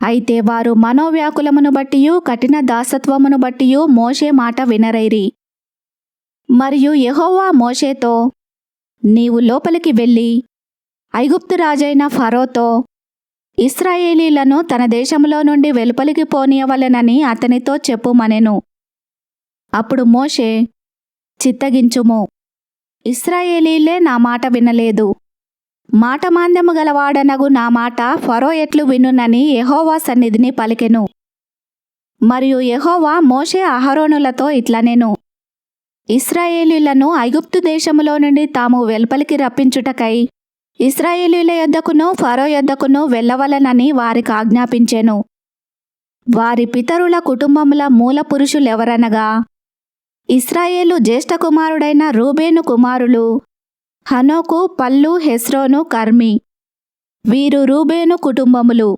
అయితే వారు మనోవ్యాకులమును బట్టియు కఠిన దాసత్వమును బట్టియు మోషే మాట వినరైరి. మరియు యెహోవా మోషేతో, నీవు లోపలికి వెళ్ళి ఐగుప్తు రాజైన ఫరోతో ఇశ్రాయేలీయులను తన దేశంలో నుండి వెలుపలికి పోనీయవలెనని అతనితో చెప్పుమనెను. అప్పుడు మోషే, చిత్తగించుము, ఇశ్రాయేలీయులే నా మాట వినలేదు. మాటమాంద్యము గలవాడనగు నా మాట ఫరో ఎట్లు వినునని యెహోవా సన్నిధిని పలికెను. మరియు యెహోవా మోషే అహరోనులతో ఇట్లనెను, ఇశ్రాయేలీయులను ఐగుప్తు దేశములో నుండి తాము వెలుపలికి రప్పించుటకై ఇశ్రాయేలీయుల యొద్దకును ఫరో యొద్దకును వెళ్ళవలెనని వారికి ఆజ్ఞాపించెను. వారి పితరుల కుటుంబముల మూల పురుషులెవరనగా ఇశ్రాయేలు జ్యేష్ఠ కుమారుడైన రూబేను కుమారులు హనోకు, పల్లు, హెస్రోను, కర్మి. వీరు రూబేను కుటుంబములు.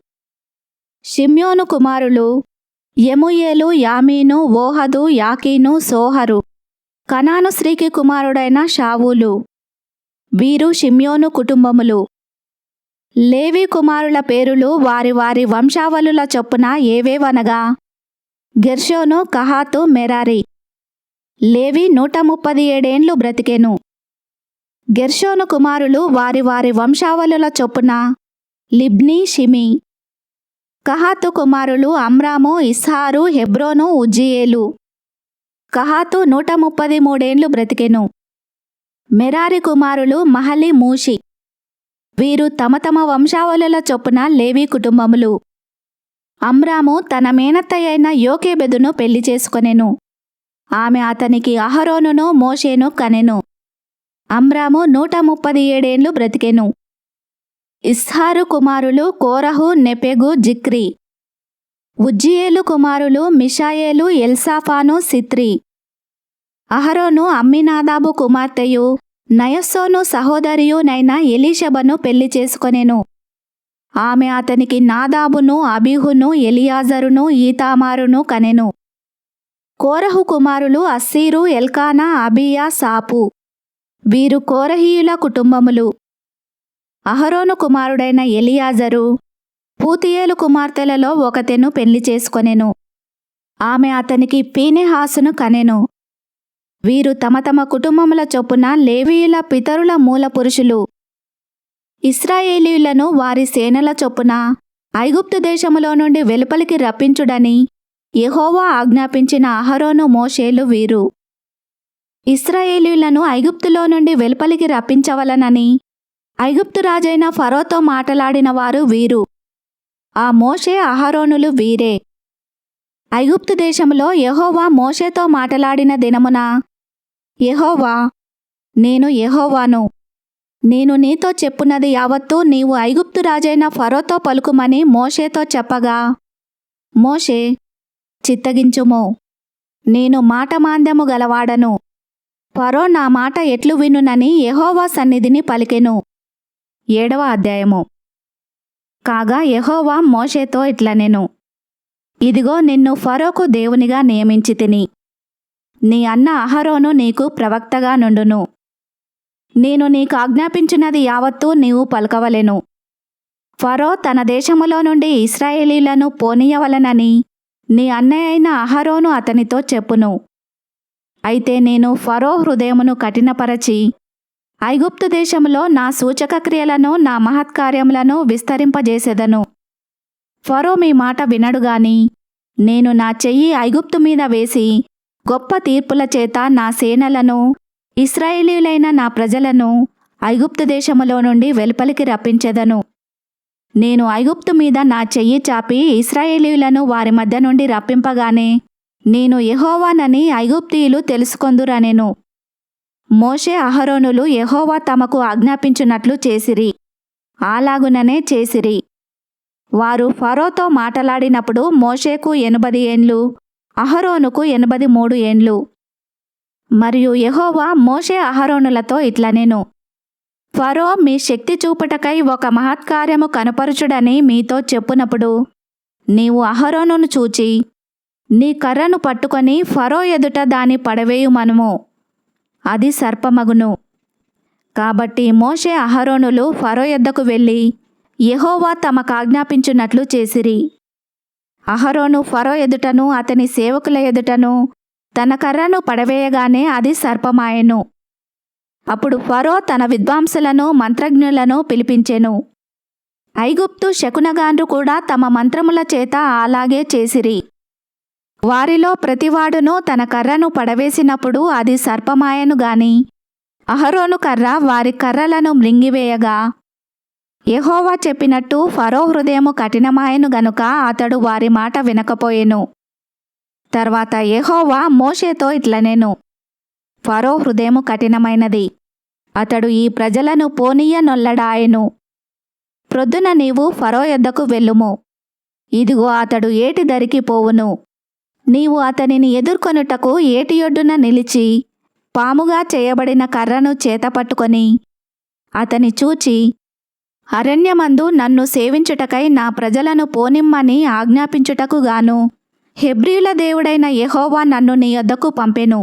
షిమ్యోను కుమారులు యెమూయేలు, యామీను, ఓహదు, యాకీను, సోహరు. కనాను స్త్రీకి కుమారుడైన షావూలు. వీరు షిమ్యోను కుటుంబములు. లేవి కుమారుల పేరులు వారి వారి వంశావళుల చొప్పున ఏవేవనగా గెర్షోను, కహాతు, మెరారి. లేవి 137 ఏండ్లు బ్రతికెను. గెర్షోను కుమారులు వారి వారి వంశావళుల చొప్పున లిబ్నీ, షిమి. కహాతు కుమారులు అమ్రాము, ఇస్హారు, హెబ్రోను, ఉజ్జీయేలు. కహాతు 133 ఏండ్లు బ్రతికెను. మెరారి కుమారులు మహలి, మూషి. వీరు తమ తమ వంశావళుల చొప్పున లేవి కుటుంబములు. అమ్రాము తన మేనత్తయ్యైన యోకేబెదును పెళ్లి చేసుకొనెను. ఆమె అతనికి అహరోనును మోషేను కనెను. అమ్రాము 137 ఏండ్లు బ్రతికెను. ఇస్హారు కుమారులు కోరహు, నెపెగు, జిక్రి. ఉజ్జీయేలు కుమారులు మిషాయేలు, ఎల్సాఫాను, సిత్రి. అహరోను అమ్మినాదాబు కుమార్తెయు నయస్సోను సహోదరియునైన ఎలీషబను పెళ్లి చేసుకొనెను. ఆమె అతనికి నాదాబును, అబీహును, ఎలియాజరును, ఈతామారును కనెను. కోరహు కుమారులు అస్సీరు, ఎల్కానా, అబీయా, సాపు. వీరు కోరహీయుల కుటుంబములు. అహరోను కుమారుడైన ఎలియాజరు పూతియేలు కుమార్తెలలో ఒకతెను పెళ్లి చేసుకొనెను. ఆమె అతనికి పీనెహాసును కనెను. వీరు తమ తమ కుటుంబముల చొప్పున లేవీయుల పితరుల మూల పురుషులు. ఇశ్రాయేలీయులను వారి సేనల చొప్పున ఐగుప్తు దేశములో నుండి వెలుపలికి రప్పించుడని యెహోవా ఆజ్ఞాపించిన అహరోను, మోషేలు వీరు. ఇశ్రాయేలీయులను ఐగుప్తులో నుండి వెలుపలికి రప్పించవలనని ఐగుప్తు రాజైన ఫరోతో మాటలాడిన వారు వీరు. ఆ మోషే అహరోనులు వీరే. ఐగుప్తు దేశంలో యెహోవా మోషేతో మాటలాడిన దినమున యెహోవా, నేను యెహోవాను, నేను నీతో చెప్పున్నది యావత్తూ నీవు ఐగుప్తు రాజైన ఫరోతో పలుకుమని మోషేతో చెప్పగా, మోషే, చిత్తగించుము, నేను మాటమాంద్యము గలవాడను. ఫరో నా మాట ఎట్లు వినునని యెహోవా సన్నిధిని పలికెను. 7వ అధ్యాయము. కాగా యెహోవా మోషేతో ఇట్లనెను, ఇదిగో నిన్ను ఫరోకు దేవునిగా నియమించితిని. నీ అన్న అహరోను నీకు ప్రవక్తగా నుండును. నేను నీకు ఆజ్ఞాపించినది యావత్తూ నీవు పలకవలెను. ఫరో తన దేశములో నుండి ఇశ్రాయేలీయులను పోనీయవలెనని నీ అన్నయ్య అయిన అహరోను అతనితో చెప్పును. అయితే నేను ఫరో హృదయమును కఠినపరచి ఐగుప్తు దేశంలో నా సూచక క్రియలను, నా మహత్కార్యములను విస్తరింపజేసెదను. ఫరో మీ మాట వినడుగాని నేను నా చెయ్యి ఐగుప్తు మీద వేసి గొప్ప తీర్పుల చేత నా సేనలను, ఇశ్రాయేలీయులైన నా ప్రజలను ఐగుప్తు దేశములో నుండి వెలుపలికి రప్పించెదను. నేను ఐగుప్తు మీద నా చెయ్యి చాపి ఇశ్రాయేలీయులను వారి మధ్య నుండి రప్పింపగానే నేను యెహోవానని ఐగుప్తీయులు తెలుసుకొందురనెను. మోషే అహరోనులు యెహోవా తమకు ఆజ్ఞాపించున్నట్లు చేసిరి. అలాగుననే చేసిరి. వారు ఫరోతో మాటలాడినప్పుడు మోషేకు 80 ఏండ్లు, అహరోనుకు 83 ఏండ్లు. మరియు యెహోవా మోషే అహరోనులతో ఇట్లనెను, ఫరో మీ శక్తి చూపుటకై ఒక మహత్కార్యము కనపరుచుడని మీతో చెప్పునప్పుడు నీవు అహరోనును చూచి నీ కర్రను పట్టుకొని ఫరో ఎదుట దాని పడవేయుమనుము, అది సర్పమగును. కాబట్టి మోషే అహరోనులు ఫరో యొద్దకు వెళ్ళి యెహోవా తమకాజ్ఞాపించున్నట్లు చేసిరి. అహరోను ఫరో ఎదుటను అతని సేవకుల ఎదుటను తన కర్రను పడవేయగానే అది సర్పమాయెను. అప్పుడు ఫరో తన విద్వాంసులను మంత్రజ్ఞులను పిలిపించెను. ఐగుప్తు శకునగాండ్రు కూడా తమ మంత్రముల చేత అలాగే చేసిరి. వారిలో ప్రతివాడును తన కర్రను పడవేసినప్పుడు అది సర్పమాయెను గాని అహరోను కర్ర వారి కర్రలను మృంగివేయగా, యెహోవా చెప్పినట్టు ఫరో హృదయము కఠినమాయెను గనుక అతడు వారి మాట వినకపోయెను. తర్వాత యెహోవా మోషేతో ఇట్లనెను, ఫరో హృదయము కఠినమైనది, అతడు ఈ ప్రజలను పోనీయనొల్లడాయెను. ప్రొద్దున నీవు ఫరో యొద్దకు వెళ్ళుము. ఇదిగో అతడు ఏటి దరికి పోవును. నీవు అతనిని ఎదుర్కొనుటకు ఏటియొడ్డున నిలిచి పాముగా చేయబడిన కర్రను చేతపట్టుకొని అతని చూచి, అరణ్యమందు నన్ను సేవించుటకై నా ప్రజలను పోనిమ్మని ఆజ్ఞాపించుటకు గాను హెబ్రీయుల దేవుడైన యెహోవా నన్ను నీ యొద్దకు పంపెను.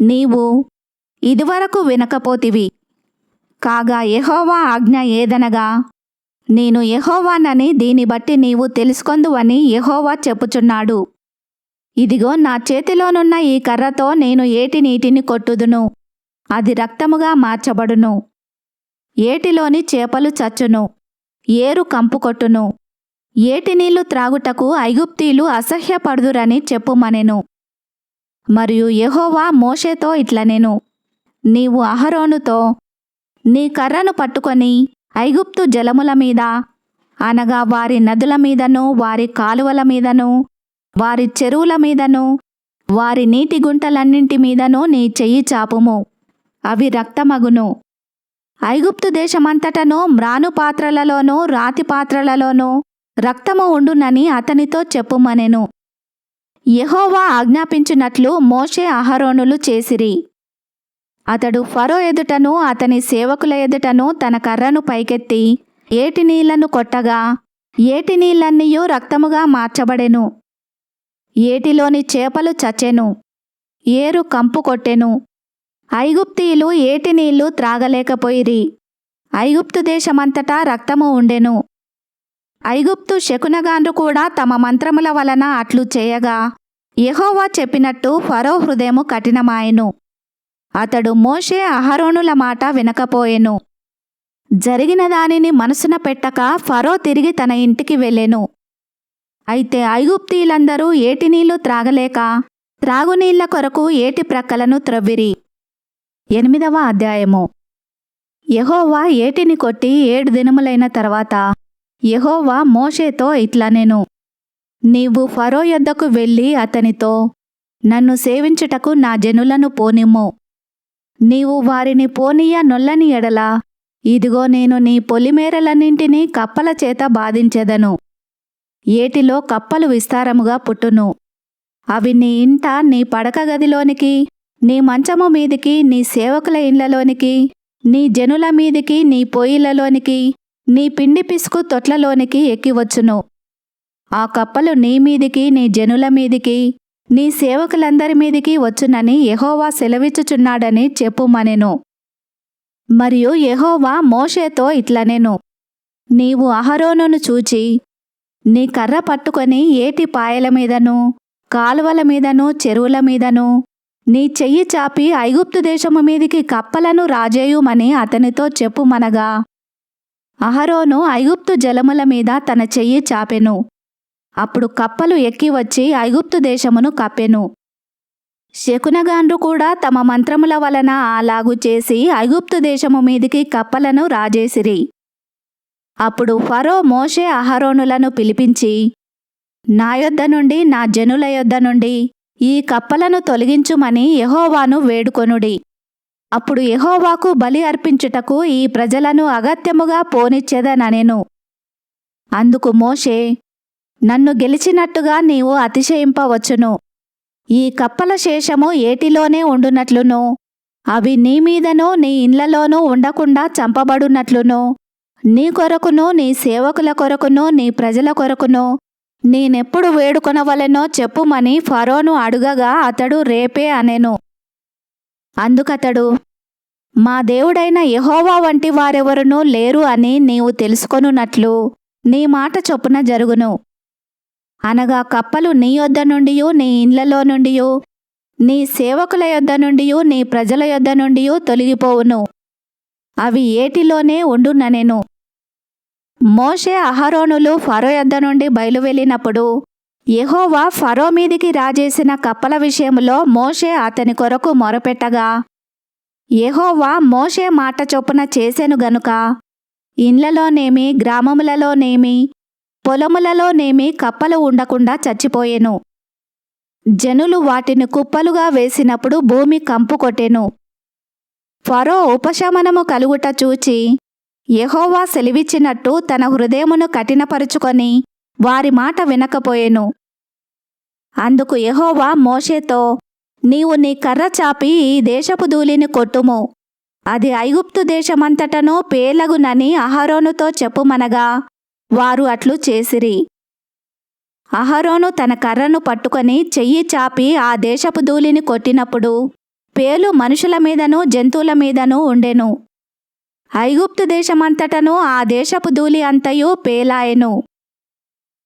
నీవు ఇదివరకు వినకపోతివి. కాగా యెహోవా ఆజ్ఞ ఏదనగా, నేను యెహోవానని దీని బట్టి నీవు తెలుసుకొందువని యెహోవా చెప్పుచున్నాడు. ఇదిగో నా చేతిలోనున్న ఈ కర్రతో నేను ఏటి నీటిని కొట్టుదును, అది రక్తముగా మార్చబడును. ఏటిలోని చేపలు చచ్చును, ఏరు కంపు కొట్టును. ఏటి నీళ్లు త్రాగుటకు ఐగుప్తీయులు అసహ్యపడుదురని చెప్పుమనెను. మరియు యెహోవా మోషేతో ఇట్లనెను, నీవు అహరోనుతో నీ కర్రను పట్టుకొని ఐగుప్తు జలముల మీద, అనగా వారి నదుల మీదను వారి కాలువల మీదను వారి చెరువుల మీదను వారి నీటి గుంటలన్నింటి మీదను నీ చెయ్యి చాపుము, అవి రక్తమగును. ఐగుప్తు దేశమంతటను మ్రాను పాత్రలలోనూ రాతి పాత్రలలోనూ రక్తము ఉండునని అతనితో చెప్పుమనెను. యెహోవా ఆజ్ఞాపించినట్లు మోషే అహరోనులు చేసిరి. అతడు ఫరో ఎదుటను అతని సేవకుల ఎదుటను తన కర్రను పైకెత్తి ఏటి నీళ్లను కొట్టగా ఏటి నీళ్లన్నీయూ రక్తముగా మార్చబడెను. ఏటిలోని చేపలు చచ్చెను, ఏరు కంపు కొట్టెను. ఐగుప్తీయులు ఏటి నీళ్లు త్రాగలేకపోయిరి. ఐగుప్తు దేశమంతటా రక్తము ఉండెను. ఐగుప్తు శకునగాండ్రు కూడా తమ మంత్రముల వలన అట్లు చేయగా యెహోవా చెప్పినట్టు ఫరో హృదయము కఠినమాయెను. అతడు మోషే అహరోనుల మాట వినకపోయెను. జరిగిన దానిని మనసున పెట్టక ఫరో తిరిగి తన ఇంటికి వెళ్ళెను. అయితే ఐగుప్తీయులందరూ ఏటి నీళ్లు త్రాగలేక త్రాగునీళ్ల కొరకు ఏటి ప్రక్కలను త్రవ్విరి. 8వ అధ్యాయము. యెహోవా ఏటిని కొట్టి 7 దినములైన తర్వాత యెహోవా మోషేతో ఇట్లనెను, నీవు ఫరో యొద్దకు వెళ్ళి అతనితో, నన్ను సేవించుటకు నా జనులను పోనిమ్ము. నీవు వారిని పోనీయ నొల్లని ఎడల, ఇదిగో నేను నీ పొలిమేరలన్నింటినీ కప్పల చేత బాధించెదను. ఏటిలో కప్పలు విస్తారముగా పుట్టును. అవి నీ ఇంట నీ పడక గదిలోనికి, నీ మంచము మీదికి, నీ సేవకుల ఇండ్లలోనికి, నీ జనుల మీదికి, నీ పొయ్యిలలోనికి, నీ పిండి పిసుకు తొట్లలోనికి ఎక్కివచ్చును. ఆ కప్పలు నీ మీదికి, నీ జనుల మీదికి, నీ సేవకులందరి మీదికి వచ్చునని యెహోవా సెలవిచ్చుచున్నాడని చెప్పుమనెను. మరియు యెహోవా మోషేతో ఇట్లనెను, నీవు అహరోనును చూచి నీ కర్ర పట్టుకొని ఏటి పాయల మీదను కాలువల మీదను చెరువుల మీదను నీ చెయ్యి చాపి ఐగుప్తు దేశము మీదికి కప్పలను రాజేయుమని అతనితో చెప్పుమనగా, అహరోను ఐగుప్తు జలముల మీద తన చెయ్యి చాపెను. అప్పుడు కప్పలు ఎక్కి వచ్చి ఐగుప్తు దేశమును కప్పెను. శకునగాండ్రు కూడా తమ మంత్రముల వలన అలాగు చేసి ఐగుప్తు దేశము మీదికి కప్పలను రాజేసిరి. అప్పుడు ఫరో మోషే అహరోనులను పిలిపించి, నా యొద్ద నుండి నా జనుల యొద్ద నుండి ఈ కప్పలను తొలగించుమని యెహోవాను వేడుకొనుడి. అప్పుడు యెహోవాకు బలి అర్పించుటకు ఈ ప్రజలను అగత్యముగా పోనిచ్చెదననెను. అందుకు మోషే, నన్ను గెలిచినట్టుగా నీవు అతిశయింపవచ్చును. ఈ కప్పల శేషము ఏటిలోనే ఉండునట్లును, అవి నీ మీదనూ నీ ఇండ్లలోనూ ఉండకుండా చంపబడునట్లును, నీ కొరకును నీ సేవకుల కొరకును నీ ప్రజల కొరకును నేనెప్పుడు వేడుకొనవలెనో చెప్పుమని ఫరోను అడుగగా అతడు రేపే అనెను. అందుకతడు, మా దేవుడైన యెహోవా వంటి వారెవరునూ లేరు అని నీవు తెలుసుకొనున్నట్లు నీ మాట చొప్పున జరుగును. అనగా కప్పలు నీ యొద్ద నుండియు నీ ఇండ్లలో నుండియు నీ సేవకుల యొద్ద నుండియు నీ ప్రజల యొద్ద నుండియు తొలగిపోవును. అవి ఏటిలోనే ఉండుననెను. మోషే అహరోనులు ఫరో యొద్ద నుండి బయలువెళ్ళినప్పుడు యెహోవా ఫరో మీదికి రాజేసిన కప్పల విషయంలో మోషే అతని కొరకు మొరపెట్టగా యెహోవా మోషే మాట చొప్పున చేసెను గనుక ఇండ్లలోనేమి గ్రామములలోనేమి పొలములలోనేమి కప్పలు ఉండకుండా చచ్చిపోయెను. జనులు వాటిని కుప్పలుగా వేసినప్పుడు భూమి కంపు కొట్టెను. ఫరో ఉపశమనము కలుగుట చూచి యెహోవా సెలివిచ్చినట్టు తన హృదయమును కఠినపరుచుకొని వారి మాట వినకపోయెను. అందుకు యెహోవా మోషేతో, నీవు నీ కర్ర చాపి ఈ దేశపు ధూళిని కొట్టుము, అది ఐగుప్తు దేశమంతటను పేలగునని అహరోనుతో చెప్పుమనగా వారు అట్లు చేసిరి. అహరోను తన కర్రను పట్టుకొని చెయ్యి చాపి ఆ దేశపు ధూళిని కొట్టినప్పుడు పేలు మనుషుల మీదను జంతువుల మీదను ఉండెను. ఐగుప్తు దేశమంతటను ఆ దేశపు ధూళి అంతయు పేలాయెను.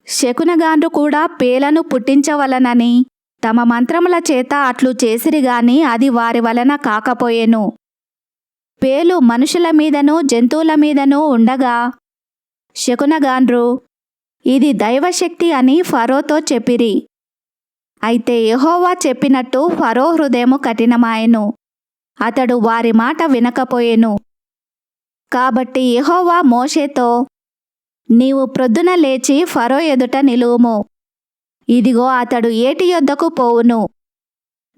శకునగాండ్రు కూడా పేలను పుట్టించవలనని తమ మంత్రముల చేత అట్లు చేసిరిగాని అది వారి వలన కాకపోయెను. పేలు మనుషుల మీదను జంతువుల మీదను ఉండగా శకునగాండ్రు ఇది దైవశక్తి అని ఫరోతో చెప్పిరి. అయితే యెహోవా చెప్పినట్టు ఫరో హృదయము కఠినమాయెను. అతడు వారి మాట వినకపోయెను. కాబట్టి యెహోవా మోషేతో, నీవు ప్రొద్దున లేచి ఫరో ఎదుట నిలువుము. ఇదిగో అతడు ఏటి యొద్దకు పోవును.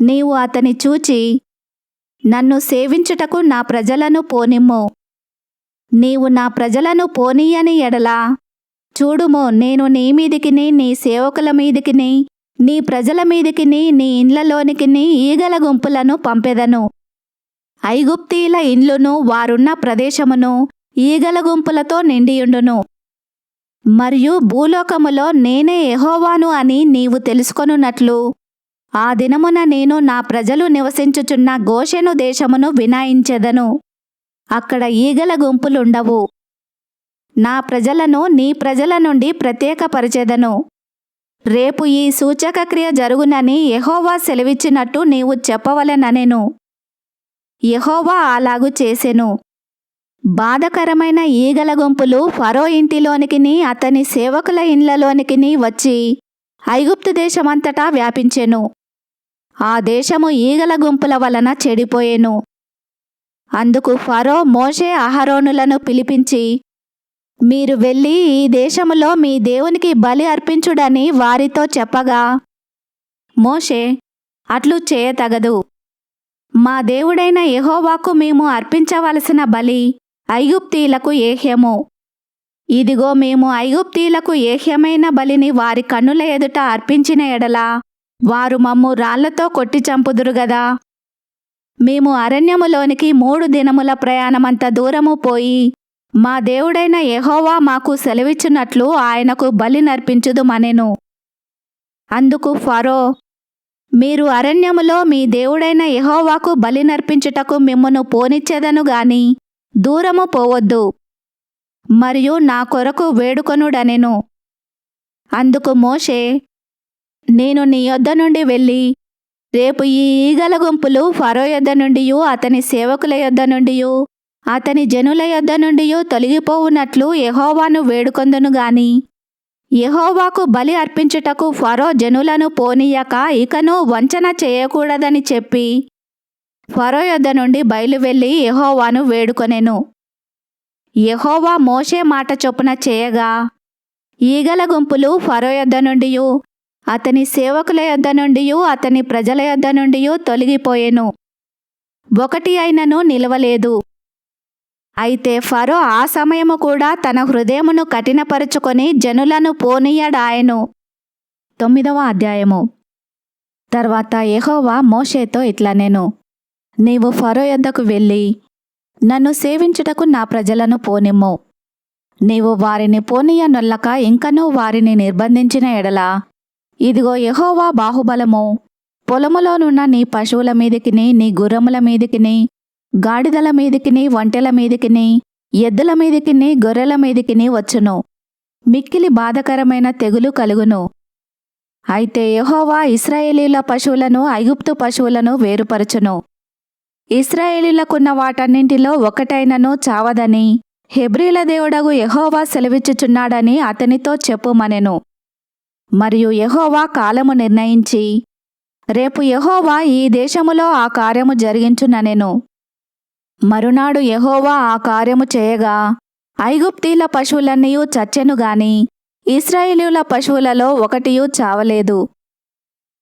నీవు అతని చూచి నన్ను సేవించుటకు నా ప్రజలను పోనిమ్ము. నీవు నా ప్రజలను పోనీయని ఎడల చూడుము, నేను నీ మీదికిని నీ సేవకుల మీదికిని నీ ప్రజల మీదికిని నీ ఇండ్లలోనికిని ఈగల గుంపులను పంపెదను. ఐగుప్తీయుల ఇండ్లును వారున్న ప్రదేశమును ఈగల గుంపులతో నిండియుండును. మరియు భూలోకములో నేనే యెహోవాను అని నీవు తెలుసుకొనున్నట్లు ఆ దినమున నేను నా ప్రజలు నివసించుచున్న గోషెను దేశమును వినాయించెదను. అక్కడ ఈగల గుంపులుండవు. నా ప్రజలను నీ ప్రజల నుండి ప్రత్యేకపరిచెదను. రేపు ఈ సూచక క్రియ జరుగునని యెహోవా సెలవిచ్చినట్టు నీవు చెప్పవలెననెను. యెహోవా అలాగు చేసెను. బాధకరమైన ఈగల గుంపులు ఫరో ఇంటిలోనికిని అతని సేవకుల ఇండ్లలోనికిని వచ్చి ఐగుప్తు దేశమంతటా వ్యాపించెను. ఆ దేశము ఈగల గుంపుల వలన చెడిపోయెను. అందుకు ఫరో మోషే అహరోనులను పిలిపించి, మీరు వెళ్ళి ఈ దేశములో మీ దేవునికి బలి అర్పించుడని వారితో చెప్పగా, మోషే, అట్లు చేయతగదు. మా దేవుడైన యెహోవాకు మేము అర్పించవలసిన బలి ఐగుప్తీయులకు ఏహ్యము. ఇదిగో మేము ఐగుప్తీయులకు ఏహ్యమైన బలిని వారి కన్నుల ఎదుట అర్పించిన ఎడల వారు మమ్ము రాళ్లతో కొట్టి చంపుదురు గదా. మేము అరణ్యములోనికి 3 దినముల ప్రయాణమంత దూరము పోయి మా దేవుడైన యెహోవా మాకు సెలవిచ్చినట్లు ఆయనకు బలి నర్పించుదుమనెను. అందుకు ఫరో, మీరు అరణ్యములో మీ దేవుడైన యెహోవాకు బలి నర్పించుటకు మిమ్మును పోనిచ్చెదను గాని దూరము పోవద్దు, మరియు నా కొరకు వేడుకొనుడనెను. అందుకు మోషే, నేను నీ యొద్ద నుండి వెళ్ళి రేపు ఈ ఈగల గుంపులు ఫరో యొద్ద నుండియు అతని సేవకుల యొద్ద నుండియు అతని జనుల యొద్ద నుండియు తొలగిపోవునట్లు యెహోవాను వేడుకొందును గాని యెహోవాకు బలి అర్పించుటకు ఫరో జనులను పోనీయక ఇకను వంచన చేయకూడదని చెప్పి ఫరో యొద్ద నుండి బయలువెళ్ళి యెహోవాను వేడుకొనెను. యెహోవా మోషే మాట చొప్పున చేయగా ఈగల గుంపులు ఫరో యొద్ద నుండియు అతని సేవకుల యొద్ద నుండియు అతని ప్రజల యొద్ద నుండియు తొలగిపోయెను. ఒకటి అయినను నిలవలేదు. అయితే ఫరో ఆ సమయము కూడా తన హృదయమును కఠినపరుచుకొని జనులను పోనీయడాయెను. 9వ అధ్యాయము. తర్వాత యెహోవా మోషేతో ఇట్లనెను, నీవు ఫరో యొద్దకు వెళ్ళి నన్ను సేవించుటకు నా ప్రజలను పోనిమ్ము. నీవు వారిని పోనీయనొల్లక ఇంకనూ వారిని నిర్బంధించిన ఎడల, ఇదిగో యెహోవా బాహుబలము పొలములోనున్న నీ పశువుల మీదికిని, నీ గుర్రముల మీదికిని, గాడిదల మీదికిని, ఒంటెల మీదికిని, ఎద్దుల మీదికిని, గొర్రెల మీదికిని వచ్చును. మిక్కిలి బాధకరమైన తెగులు కలుగును. అయితే యెహోవా ఇశ్రాయేలీయుల పశువులను ఐగుప్తు పశువులను వేరుపరచును. ఇశ్రాయేలీయులకున్న వాటన్నింటిలో ఒకటైనను చావదని హెబ్రీల దేవుడగు యెహోవా సెలవిచ్చుచున్నాడని అతనితో చెప్పుమనెను. మరియు యెహోవా కాలము నిర్ణయించి, రేపు యెహోవా ఈ దేశములో ఆ కార్యము జరిగించుననెను. మరునాడు యెహోవా ఆ కార్యము చేయగా ఐగుప్తీల పశువులన్నీయూ చచ్చెను గాని ఇశ్రాయేలీయుల పశువులలో ఒకటియూ చావలేదు.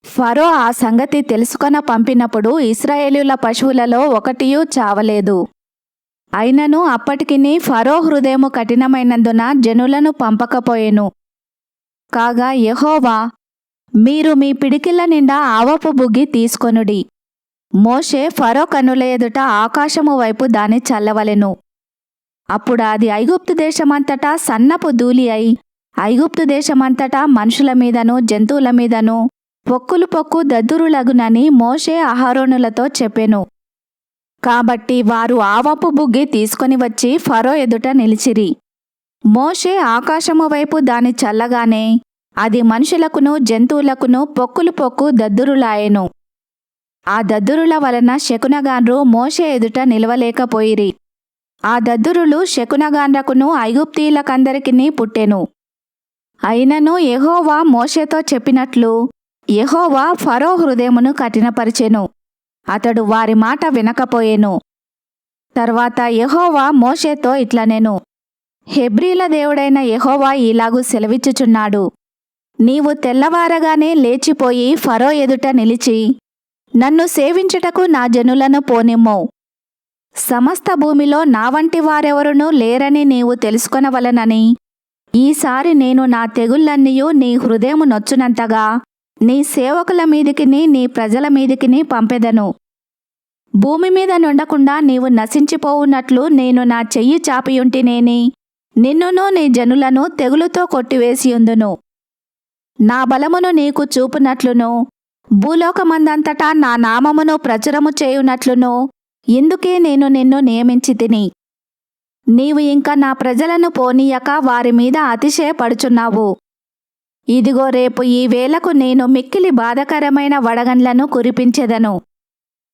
ఫరో ఆ సంగతి తెలుసుకొన పంపినప్పుడు ఇశ్రాయేలీయుల పశువులలో ఒకటియూ చావలేదు. అయినను అప్పటికిని ఫరో హృదయము కఠినమైనందున జనులను పంపకపోయెను. కాగా యెహోవా, మీరు మీ పిడికిళ్ళ నిండా ఆవపు బుగ్గి తీసుకొనుడి. మోషే ఫరో కన్నుల ఎదుట ఆకాశము వైపు దాన్ని చల్లవలెను. అప్పుడు అది ఐగుప్తు దేశమంతటా సన్నపు ధూళి అయి ఐగుప్తు దేశమంతటా మనుషుల మీదను జంతువుల మీదను పొక్కులు పొక్కు దద్దురులగునని మోషే అహరోనులతో చెప్పెను. కాబట్టి వారు ఆవపు బుగ్గి తీసుకొని వచ్చి ఫరో ఎదుట నిలిచిరి. మోషే ఆకాశము వైపు దాని చల్లగానే అది మనుషులకును జంతువులకును పొక్కులు పొక్కు దద్దురులాయెను. ఆ దద్దురుల వలన శకునగాండ్రు మోషే ఎదుట నిలవలేకపోయిరి. ఆ దద్దురులు శకునగాండ్రకును ఐగుప్తీయులకందరికిని పుట్టెను. అయినను యెహోవా మోషేతో చెప్పినట్లు యెహోవా ఫరో హృదయమును కఠినపరిచెను. అతడు వారి మాట వినకపోయెను. తర్వాత యెహోవా మోషేతో ఇట్లనెను, హెబ్రీల దేవుడైన యెహోవా ఇలాగు సెలవిచ్చుచున్నాడు, నీవు తెల్లవారగానే లేచిపోయి ఫరో ఎదుట నిలిచి, నన్ను సేవించుటకు నా జనులను పోనిమ్ము. సమస్త భూమిలో నా వంటి వారెవరునూ లేరని నీవు తెలుసుకొనవలనని ఈసారి నేను నా తెగుళ్ళన్నీయూ నీ హృదయము నొచ్చునంతగా నీ సేవకుల మీదికిని నీ ప్రజల మీదికిని పంపెదను. భూమి మీద నుండకుండా నీవు నశించిపోవున్నట్లు నేను నా చెయ్యి చాపియుంటినేని నిన్నును నీ జనులను తెగులుతో కొట్టివేసియుందును. నా బలమును నీకు చూపునట్లును భూలోకమందంతటా నా నామమును ప్రచురము చేయునట్లును ఇందుకే నేను నిన్ను నియమించితిని. నీవు ఇంక నా ప్రజలను పోనీయక వారి మీద అతిశయపడుచున్నావు. ఇదిగో రేపు ఈ వేళకు నేను మిక్కిలి బాధకరమైన వడగండ్లను కురిపించెదను.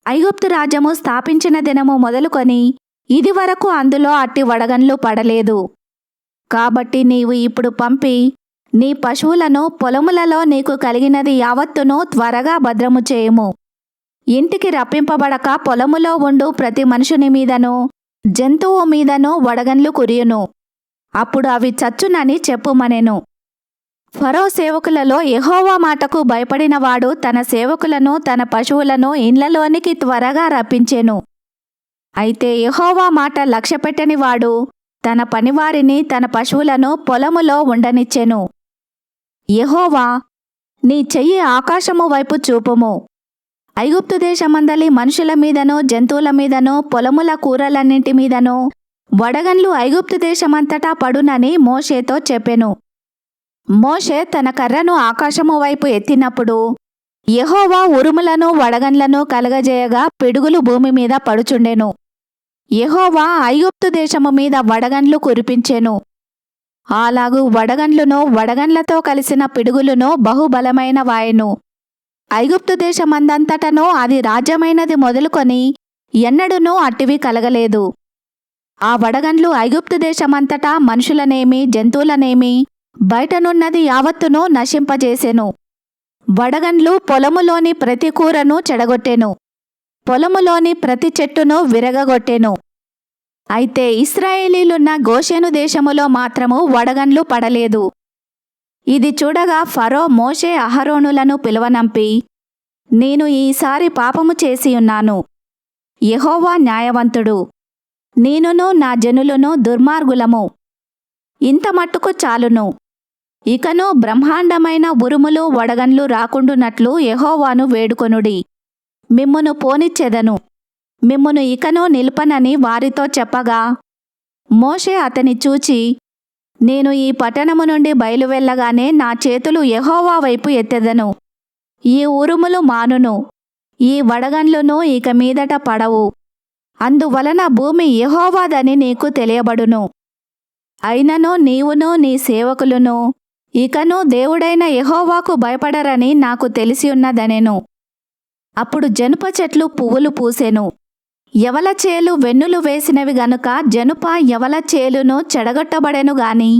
ఐగుప్తు రాజ్యము స్థాపించిన దినము మొదలుకొని ఇదివరకు అందులో అట్టి వడగండ్లు పడలేదు. కాబట్టి నీవు ఇప్పుడు పంపి నీ పశువులను పొలములలో నీకు కలిగినది యావత్తును త్వరగా భద్రము చేయుము. ఇంటికి రప్పింపబడక పొలములో ఉండు ప్రతి మనుషుని మీదను జంతువు మీదను వడగండ్లు కురియును. అప్పుడు అవి చచ్చునని చెప్పుమనెను. ఫరో సేవకులలో యెహోవా మాటకు భయపడినవాడు తన సేవకులను తన పశువులను ఇండ్లలోనికి త్వరగా రప్పించెను. అయితే యెహోవా మాట లక్ష్యపెట్టనివాడు తన పనివారిని తన పశువులను పొలములో ఉండనిచ్చెను. యెహోవా, నీ చెయ్యి ఆకాశము వైపు చూపుము. ఐగుప్తు దేశమందలి మనుషుల మీదను జంతువుల మీదను పొలముల కూరలన్నింటి మీదను వడగండ్లు ఐగుప్తు దేశమంతటా పడునని మోషేతో చెప్పెను. మోషే తన కర్రను ఆకాశము వైపు ఎత్తినప్పుడు యెహోవా ఉరుములను వడగండ్లను కలగజేయగా పిడుగులు భూమి మీద పడుచుండెను. యెహోవా ఐగుప్తు దేశము మీద వడగండ్లు కురిపించెను. అలాగు వడగండ్లును వడగండ్లతో కలిసిన పిడుగులును బహుబలమైన వాయెను. ఐగుప్తు దేశమందంతటను అది రాజ్యమైనది మొదలుకొని ఎన్నడూనూ అట్టివి కలగలేదు. ఆ వడగండ్లు ఐగుప్తు దేశమంతటా మనుషులనేమి జంతువులనేమి బయటనున్నది యావత్తును నశింపజేసెను. వడగండ్లు పొలములోని ప్రతి కూరను చెడగొట్టెను. పొలములోని ప్రతి చెట్టును విరగగొట్టెను. అయితే ఇశ్రాయేలీలున్న గోషెను దేశములో మాత్రము వడగండ్లు పడలేదు. ఇది చూడగా ఫరో మోషే అహరోనులను పిలువనంపి, నేను ఈసారి పాపము చేసియున్నాను. యెహోవా న్యాయవంతుడు, నేనును నా జనులును దుర్మార్గులము. ఇంత మట్టుకు చాలును. ఇకను బ్రహ్మాండమైన ఉరుములు వడగండ్లు రాకుండునట్లు యెహోవాను వేడుకొనుడి. మిమ్మును పోనిచ్చెదను. మిమ్మును ఇకను నిలుపనని వారితో చెప్పగా మోషే అతని చూచి, నేను ఈ పట్టణము నుండి బయలువెళ్ళగానే నా చేతులు యెహోవా వైపు ఎత్తెదను. ఈ ఉరుములు మానును, ఈ వడగండ్లును ఇక మీదట పడవు. అందువలన భూమి యెహోవాదని నీకు తెలియబడును. అయినను నీవును నీ సేవకులును ఇకను దేవుడైన యెహోవాకు భయపడరని నాకు తెలిసి ఉన్నదనెను. అప్పుడు జనుప చెట్లు పువ్వులు పూసెను. యవల చేలు వెన్నులు వేసినవి గనుక జనుప యవల చేలును చెడగొట్టబడెను గాని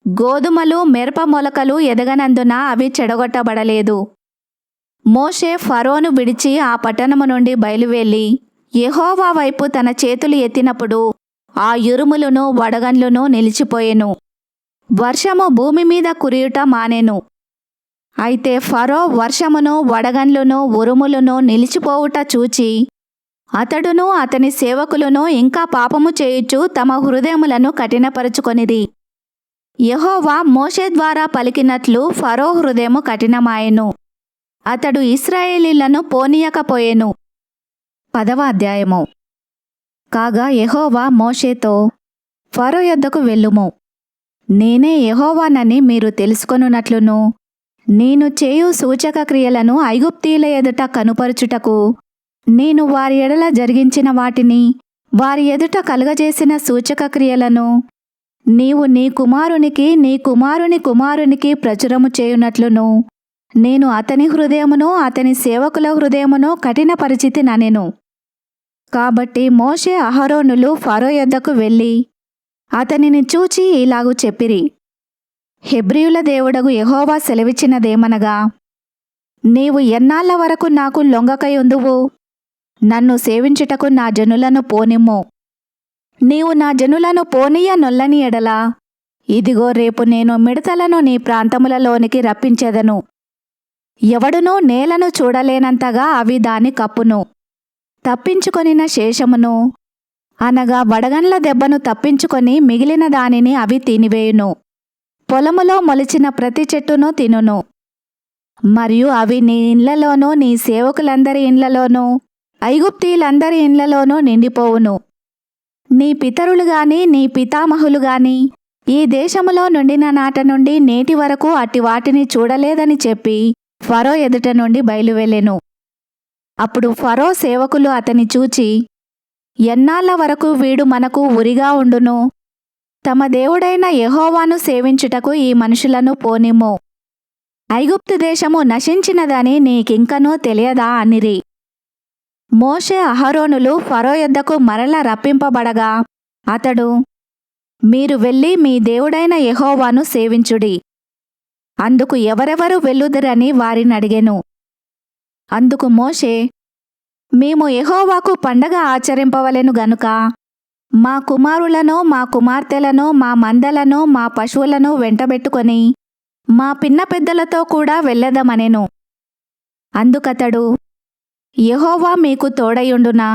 గోధుమలు మిరప మొలకలు ఎదగనందున అవి చెడగొట్టబడలేదు. మోషే ఫరోను విడిచి ఆ పట్టణము నుండి బయలువెళ్ళి యెహోవా వైపు తన చేతులు ఎత్తినప్పుడు ఆ ఉరుములును వడగండ్లును నిలిచిపోయెను. వర్షము భూమి మీద కురియుట మానెను. అయితే ఫరో వర్షమును వడగండ్లును ఉరుములను నిలిచిపోవుట చూచి అతడును అతని సేవకులను ఇంకా పాపము చేయుచు తమ హృదయములను కఠినపరుచుకొనిరి. యెహోవా మోషే ద్వారా పలికినట్లు ఫరో హృదయము కఠినమాయెను. అతడు ఇశ్రాయేలీయులను పోనీయకపోయెను. 10వ అధ్యాయము. కాగా యెహోవా మోషేతో, ఫరో యొద్దకు వెళ్ళుము. నేనే యెహోవానని మీరు తెలుసుకొనున్నట్లును నేను చేయు సూచక క్రియలను ఐగుప్తీయుల ఎదుట కనుపరుచుటకు నేను వారి ఎడల జరిగించిన వాటిని వారి ఎదుట కలుగజేసిన సూచక క్రియలను నీవు నీ కుమారునికి నీ కుమారుని కుమారునికి ప్రచురము చేయునట్లును నేను అతని హృదయమును అతని సేవకుల హృదయమును కఠినపరిచితిననెను. కాబట్టి మోషే అహరోనులు ఫరో యొద్దకు వెళ్ళి అతనిని చూచి ఇలాగు చెప్పిరి. హెబ్రీయుల దేవుడగు యెహోవా సెలవిచ్చినదేమనగా, నీవు ఎన్నాళ్ల వరకు నాకు లొంగకయుందువు? నన్ను సేవించుటకు నా జనులను పోనిమ్ము. నీవు నా జనులను పోనీయ నొల్లని ఎడల ఇదిగో రేపు నేను మిడతలను నీ ప్రాంతములలోనికి రప్పించెదను. ఎవడునూ నేలను చూడలేనంతగా అవి దాని కప్పును. తప్పించుకొనిన శేషమును అనగా వడగండ్ల దెబ్బను తప్పించుకొని మిగిలిన దానిని అవి తినివేయును. పొలములో మొలిచిన ప్రతి చెట్టును తినును. మరియు అవి నీ ఇండ్లలోనూ నీ సేవకులందరి ఇండ్లలోనూ ఐగుప్తీయులందరి ఇండ్లలోనూ నిండిపోవును. నీ పితరులు గాని నీ పితామహులు గాని ఈ దేశములో నుండిన నాట నుండి నేటి వరకు అట్టి వాటిని చూడలేదని చెప్పి ఫరో ఎదుట నుండి బయలువెళ్ళెను. అప్పుడు ఫరో సేవకులు అతని చూచి, ఎన్నాళ్ల వరకు వీడు మనకు ఉరిగా ఉండును? తమ దేవుడైన యెహోవాను సేవించుటకు ఈ మనుషులను పోనిమ్ము. ఐగుప్తు దేశము నశించినదని నీకింకనూ తెలియదా అనిరి. మోషే అహరోనులు ఫరో యొద్దకు మరల రప్పింపబడగా అతడు, మీరు వెళ్ళి మీ దేవుడైన యెహోవాను సేవించుడి. అందుకు ఎవరెవరు వెళ్ళుదురని వారినడిగెను. అందుకు మోషే, మేము యెహోవాకు పండగ ఆచరింపవలెను గనుక మా కుమారులను మా కుమార్తెలను మా మందలను మా పశువులను వెంటబెట్టుకొని మా పిన్న పెద్దలతో కూడా వెళ్ళదమనెను. అందుకతడు, యెహోవా మీకు తోడయుండునా?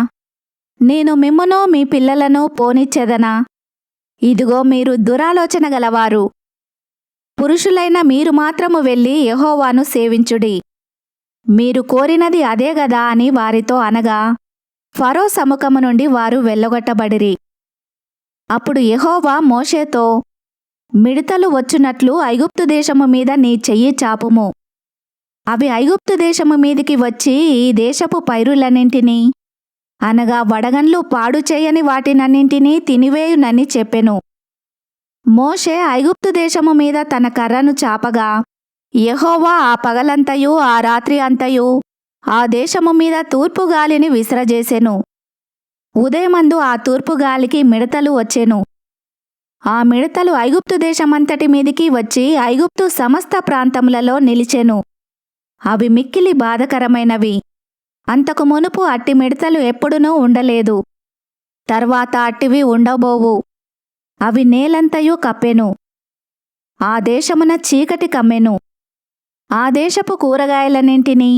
నేను మిమ్మును మీ పిల్లలను పోనిచ్చెదనా? ఇదిగో మీరు దురాలోచన గలవారు. పురుషులైన మీరు మాత్రము వెళ్ళి యెహోవాను సేవించుడి. మీరు కోరినది అదే గదా అని వారితో అనగా ఫరో సముఖము నుండి వారు వెళ్ళగొట్టబడిరి. అప్పుడు యెహోవా మోషేతో, మిడతలు వచ్చునట్లు ఐగుప్తు దేశము మీద నీ చెయ్యి చాపుము. అవి ఐగుప్తు దేశము మీదికి వచ్చి ఈ దేశపు పైరులన్నింటినీ అనగా వడగండ్లు పాడు చేయని వాటినన్నింటినీ తినివేయునని చెప్పెను. మోషే ఐగుప్తు దేశము మీద తన కర్రను చాపగా యెహోవా ఆ పగలంతయు ఆ రాత్రి అంతయు ఆ దేశము మీద తూర్పు గాలిని విసరజేసెను. ఉదయమందు ఆ తూర్పు గాలికి మిడతలు వచ్చెను. ఆ మిడతలు ఐగుప్తు దేశమంతటి మీదికి వచ్చి ఐగుప్తు సమస్త ప్రాంతములలో నిలిచెను. అవి మిక్కిలి బాధకరమైనవి. అంతకు మునుపు అట్టి మిడతలు ఎప్పుడునూ ఉండలేదు. తర్వాత అట్టివి ఉండబోవు. అవి నేలంతయు కప్పెను. ఆ దేశమున చీకటి కమ్మెను. ఆ దేశపు కూరగాయలన్నింటినీ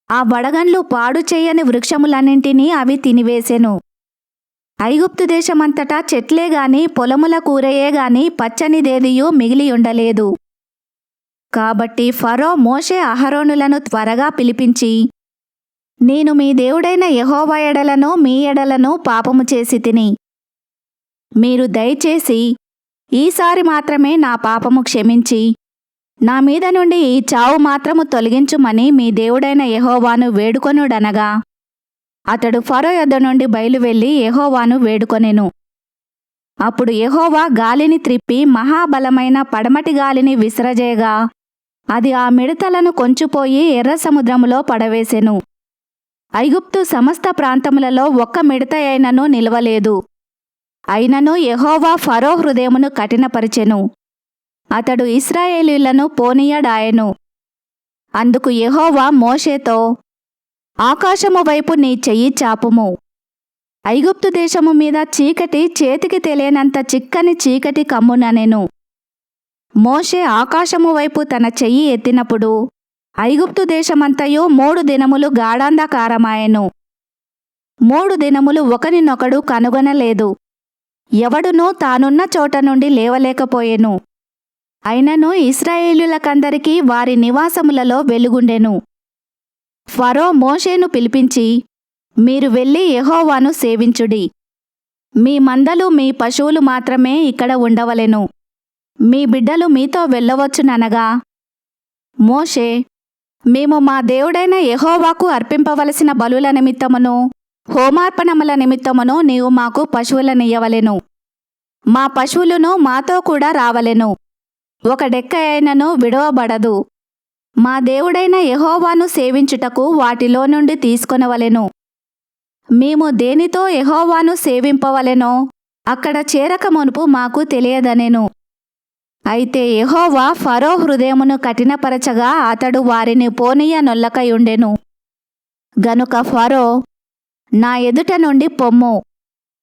ఆ వడగండ్లు పాడు చేయని వృక్షములన్నింటినీ అవి తినివేసెను. ఐగుప్తు దేశమంతటా చెట్లే గాని పొలముల కూరయే గాని పచ్చనిదేదియూ మిగిలియుండలేదు. కాబట్టి ఫరో మోషే అహరోనులను త్వరగా పిలిపించి, నేను మీ దేవుడైన యెహోవా ఎడలను మీ ఎడలను పాపము చేసి తిని మీరు దయచేసి ఈసారి మాత్రమే నా పాపము క్షమించి నా మీద నుండి ఈ చావు మాత్రము తొలగించుమని మీ దేవుడైన యెహోవాను వేడుకొనుడనగా అతడు ఫరో యొద్ద నుండి బయలువెళ్లి యెహోవాను వేడుకొనెను. అప్పుడు యెహోవా గాలిని త్రిప్పి మహాబలమైన పడమటి గాలిని విసరజేయగా అది ఆ మిడతలను కొంచుపోయి ఎర్ర సముద్రములో పడవేసెను. ఐగుప్తు సమస్త ప్రాంతములలో ఒక్క మిడత అయినను నిలవలేదు. అయినను యెహోవా ఫరో హృదయమును కఠినపరిచెను. అతడు ఇశ్రాయేలీయులను పోనీయడాయెను. అందుకు యెహోవా మోషేతో, ఆకాశము వైపు నీ చెయ్యి చాపుము. ఐగుప్తు దేశము మీద చీకటి చేతికి తెలియనంత చిక్కని చీకటి కమ్ముననెను. మోషే ఆకాశము వైపు తన చెయ్యి ఎత్తినప్పుడు ఐగుప్తు దేశమంతయు 3 దినములు గాఢాంధకారమాయెను. 3 దినములు ఒకనినొకడు కనుగొనలేదు. ఎవడునూ తానున్న చోట నుండి లేవలేకపోయెను. అయినను ఇశ్రాయేలీయులకందరికీ వారి నివాసములలో వెలుగుండెను. ఫరో మోషేను పిలిపించి, మీరు వెళ్ళి యెహోవాను సేవించుడి. మీ మందలు మీ పశువులు మాత్రమే ఇక్కడ ఉండవలెను. మీ బిడ్డలు మీతో వెళ్ళవచ్చుననగా మోషే, మేము మా దేవుడైన యెహోవాకు అర్పింపవలసిన బలుల నిమిత్తమును హోమార్పణముల నిమిత్తమును నీవు మాకు పశువులనియ్యవలెను. మా పశువులను మాతో కూడా రావలెను. ఒక డెక్క అయినను విడవబడదు. మా దేవుడైన యెహోవాను సేవించుటకు వాటిలో నుండి తీసుకొనవలెను. మేము దేనితో యెహోవాను సేవింపవలెనో అక్కడ చేరక మునుపు మాకు తెలియదనెను. అయితే యెహోవా ఫరో హృదయమును కఠినపరచగా అతడు వారిని పోనీయనొల్లకయుండెను. గనుక ఫరో, నా ఎదుట నుండి పొమ్ము,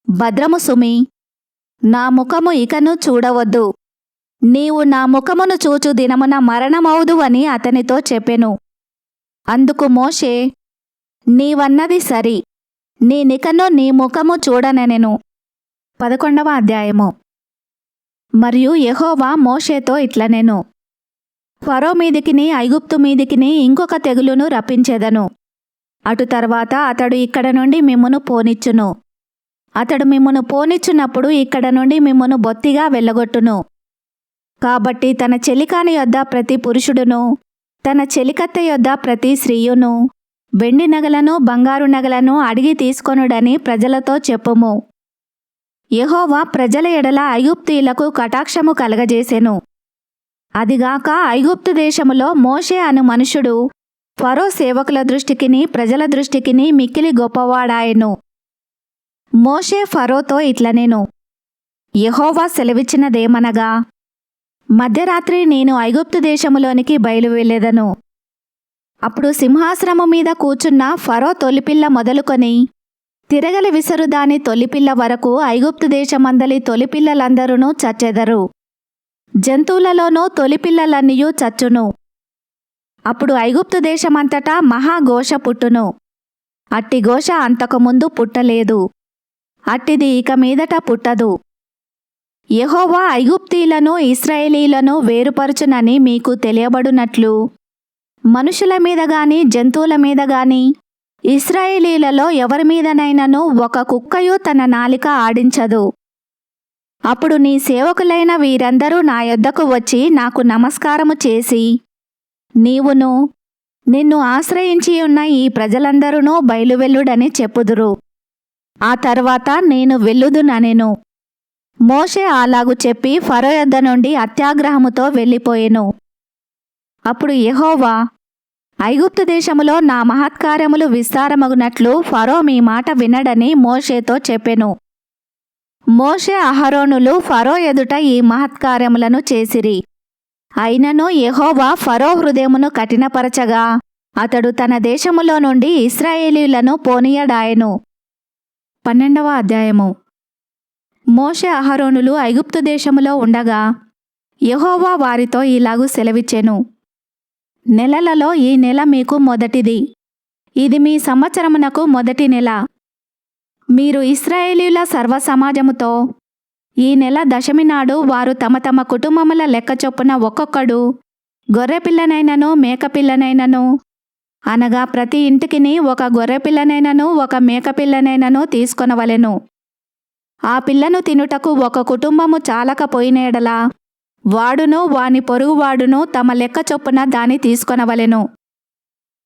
భద్రము సుమి, నా ముఖము ఇకను చూడవద్దు. నీవు నా ముఖమును చూచు దినమున మరణమవుదు అని అతనితో చెప్పెను. అందుకు మోషే, నీవన్నది సరి, నేనికను నీ ముఖము చూడనెనెను. 11వ అధ్యాయము. మరియు యెహోవా మోషేతో ఇట్లనెను, ఫరో మీదికిని ఐగుప్తు మీదికిని ఇంకొక తెగులును రప్పించెదను. అటు తర్వాత అతడు ఇక్కడ నుండి మిమ్మును పోనిచ్చును. అతడు మిమ్మును పోనిచ్చునప్పుడు ఇక్కడ నుండి మిమ్మును బొత్తిగా వెళ్ళగొట్టును. కాబట్టి తన చెలికాని యొద్ద ప్రతి పురుషుడును, తన చెలికత్తె యొద్ద ప్రతి స్త్రీయును వెండి నగలను బంగారు నగలను అడిగి తీసుకొనుడని ప్రజలతో చెప్పుము. యెహోవా ప్రజల ఎడల ఐగుప్తీయులకు కటాక్షము కలగజేసెను. అదిగాక ఐగుప్తు దేశములో మోషే అను మనుషుడు ఫరో సేవకుల దృష్టికిని ప్రజల దృష్టికిని మిక్కిలి గొప్పవాడాయెను. మోషే ఫరోతో ఇట్లనెను, యెహోవా సెలవిచ్చినదేమనగా, మధ్యరాత్రి నేను ఐగుప్తు దేశములోనికి బయలువెళ్ళెదను. అప్పుడు సింహాసనము మీద కూర్చున్న ఫరో తొలిపిల్ల మొదలుకొని తిరగలి విసరు దాని తొలిపిల్ల వరకు ఐగుప్తు దేశమందలి తొలిపిల్లలందరూ చచ్చెదరు. జంతువులలోనూ తొలిపిల్లలన్నీయూ చచ్చును. అప్పుడు ఐగుప్తు దేశమంతటా మహాఘోష పుట్టును. అట్టి ఘోష అంతకుముందు పుట్టలేదు. అట్టిది ఇక మీదట పుట్టదు. యెహోవా ఐగుప్తీయులను ఇశ్రాయేలీయులను వేరుపరచునని మీకు తెలియబడునట్లు మనుషుల మీద గాని జంతువుల మీద గాని ఇశ్రాయేలీయులలో ఎవరి మీదనైనను ఒక కుక్కయు తన నాలిక ఆడించదు. అప్పుడు నీ సేవకులైన వీరందరూ నా యొద్దకు వచ్చి నాకు నమస్కారము చేసి, నీవును నిన్ను ఆశ్రయించి ఉన్న ఈ ప్రజలందరూ బయలువెల్లుడని చెప్పుదురు. ఆ తర్వాత నేను వెళ్ళుదుననెను. మోషే అలాగు చెప్పి ఫరో యొద్ద నుండి అత్యాగ్రహముతో వెళ్ళిపోయెను. అప్పుడు యెహోవా, ఐగుప్తు దేశములో నా మహత్కార్యములు విస్తారమగునట్లు ఫరో మీ మాట వినడని మోషేతో చెప్పెను. మోషే అహరోనులు ఫరో ఎదుట ఈ మహత్కార్యములను చేసిరి. అయినను యెహోవా ఫరో హృదయమును కఠినపరచగా అతడు తన దేశములో నుండి ఇశ్రాయేలీయులను పోనీయడాయెను. 12వ అధ్యాయము. మోషే అహరోనులు ఐగుప్తు దేశములో ఉండగా యెహోవా వారితో ఇలాగు సెలవిచ్చెను, నెలలలో ఈ నెల మీకు మొదటిది. ఇది మీ సంవత్సరమునకు మొదటి నెల. మీరు ఇశ్రాయేలీయుల సర్వసమాజముతో ఈ నెల దశమి నాడు వారు తమ తమ కుటుంబముల లెక్క చొప్పున ఒక్కొక్కడు గొర్రెపిల్లనైనను మేకపిల్లనైనను, అనగా ప్రతి ఇంటికిని ఒక గొర్రెపిల్లనైనను ఒక మేకపిల్లనైనను తీసుకొనవలెను. ఆ పిల్లను తినుటకు ఒక కుటుంబము చాలకపోయిన ఎడల వాడును వాని పొరుగువాడును తమ లెక్క చొప్పున దాని తీసుకొనవలెను.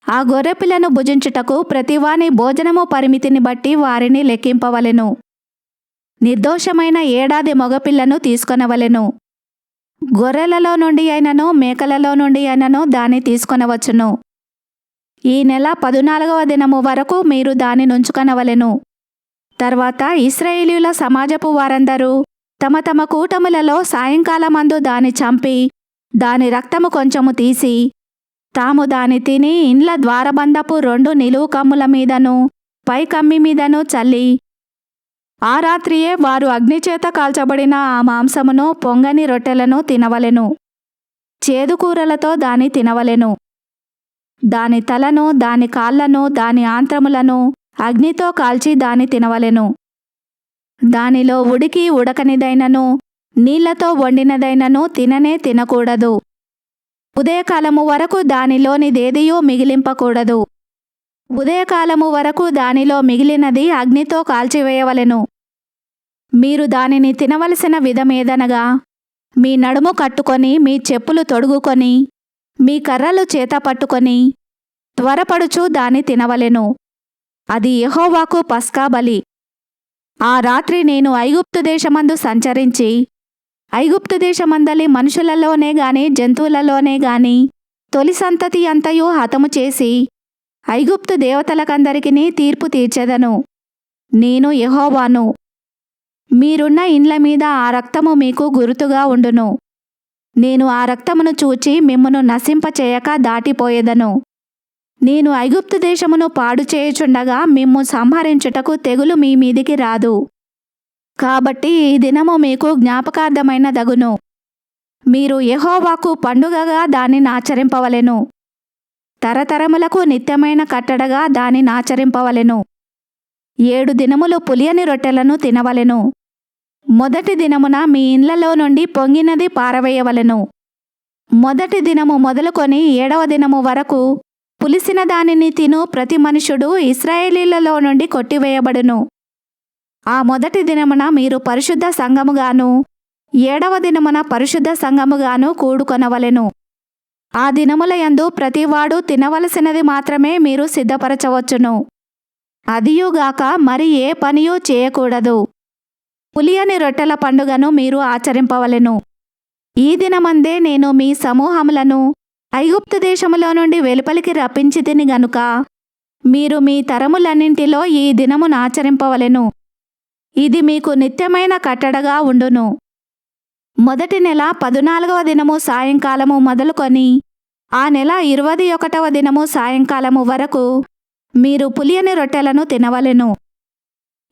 ఆ గొర్రెపిల్లను భుజించుటకు ప్రతివాని భోజనము పరిమితిని బట్టి వారిని లెక్కింపవలెను. నిర్దోషమైన ఏడాది మగపిల్లను తీసుకొనవలెను. గొర్రెలలో నుండి అయినను మేకలలో నుండి అయినను దాన్ని తీసుకొనవచ్చును. ఈ నెల 14వ దినము వరకు మీరు దాని నుంచుకొనవలెను. తర్వాత ఇశ్రాయేలీయుల సమాజపు వారందరూ తమ తమ కూటములలో సాయంకాలమందు దాని చంపి దాని రక్తము కొంచెము తీసి తాము దాని తిని ఇండ్ల ద్వారబంధపు 2 నిలువు కమ్ముల మీదను పై కమ్మి మీదను చల్లి ఆ రాత్రియే వారు అగ్నిచేత కాల్చబడిన ఆ మాంసమును పొంగని రొట్టెలను తినవలెను. చేదు కూరలతో దాని తినవలెను. దాని తలను దాని కాళ్లను దాని ఆంత్రములను అగ్నితో కాల్చి దాని తినవలెను. దానిలో ఉడికి ఉడకనిదైనను నీళ్లతో వండినదైనను తిననే తినకూడదు. ఉదయకాలము వరకు దానిలోనిదేదియూ మిగిలింపకూడదు. ఉదయకాలము వరకు దానిలో మిగిలినది అగ్నితో కాల్చివేయవలెను. మీరు దానిని తినవలసిన విధమేదనగా మీ నడుము కట్టుకొని మీ చెప్పులు తొడుగుకొని మీ కర్రలు చేత పట్టుకొని త్వరపడుచు దాని తినవలెను. అది యెహోవాకు పస్కా బలి. ఆ రాత్రి నేను ఐగుప్తు దేశమందు సంచరించి ఐగుప్తు దేశమందలి మనుషులలోనే గాని జంతువులలోనే గాని తొలి సంతతి అంతయు హతము చేసి ఐగుప్తు దేవతలకందరికినీ తీర్పు తీర్చెదను. నేను యెహోవాను. మీరున్న ఇండ్ల మీద ఆ రక్తము మీకు గురుతుగా ఉండును. నేను ఆ రక్తమును చూచి మిమ్మును నశింపచేయక దాటిపోయేదను. నేను ఐగుప్తు దేశమును పాడు చేయుచుండగా మిమ్ము సంహరించుటకు తెగులు మీ మీదికి రాదు. కాబట్టి ఈ దినము మీకు జ్ఞాపకార్థమైన దగును. మీరు యెహోవాకు పండుగగా దానిని ఆచరింపవలెను. తరతరములకు నిత్యమైన కట్టడగా దానిని ఆచరింపవలెను. 7 దినములు పులియని రొట్టెలను తినవలెను. మొదటి దినమున మీ ఇండ్లలో నుండి పొంగినది పారవేయవలెను. మొదటి దినము మొదలుకొని 7వ దినము వరకు పులిసిన దానిని తిను ప్రతి మనుషుడు ఇశ్రాయేలీలలో నుండి కొట్టివేయబడును. ఆ మొదటి దినమున మీరు పరిశుద్ధ సంఘముగాను 7వ దినమున పరిశుద్ధ సంఘముగాను కూడుకొనవలెను. ఆ దినములయందు ప్రతివాడు తినవలసినది మాత్రమే మీరు సిద్ధపరచవచ్చును. అదియుగాక మరి ఏ పనియూ చేయకూడదు. పులియని రొట్టెల పండుగను మీరు ఆచరింపవలెను. ఈ దినమందే నేను మీ సమూహములను ఐగుప్తు దేశములో నుండి వెలుపలికి రప్పించితిని గనుక మీరు మీ తరములన్నింటిలో ఈ దినమును ఆచరింపవలెను. ఇది మీకు నిత్యమైన కట్టడగా ఉండును. మొదటి నెల 14వ దినము సాయంకాలము మొదలుకొని ఆ నెల 21వ దినము సాయంకాలము వరకు మీరు పులియని రొట్టెలను తినవలెను.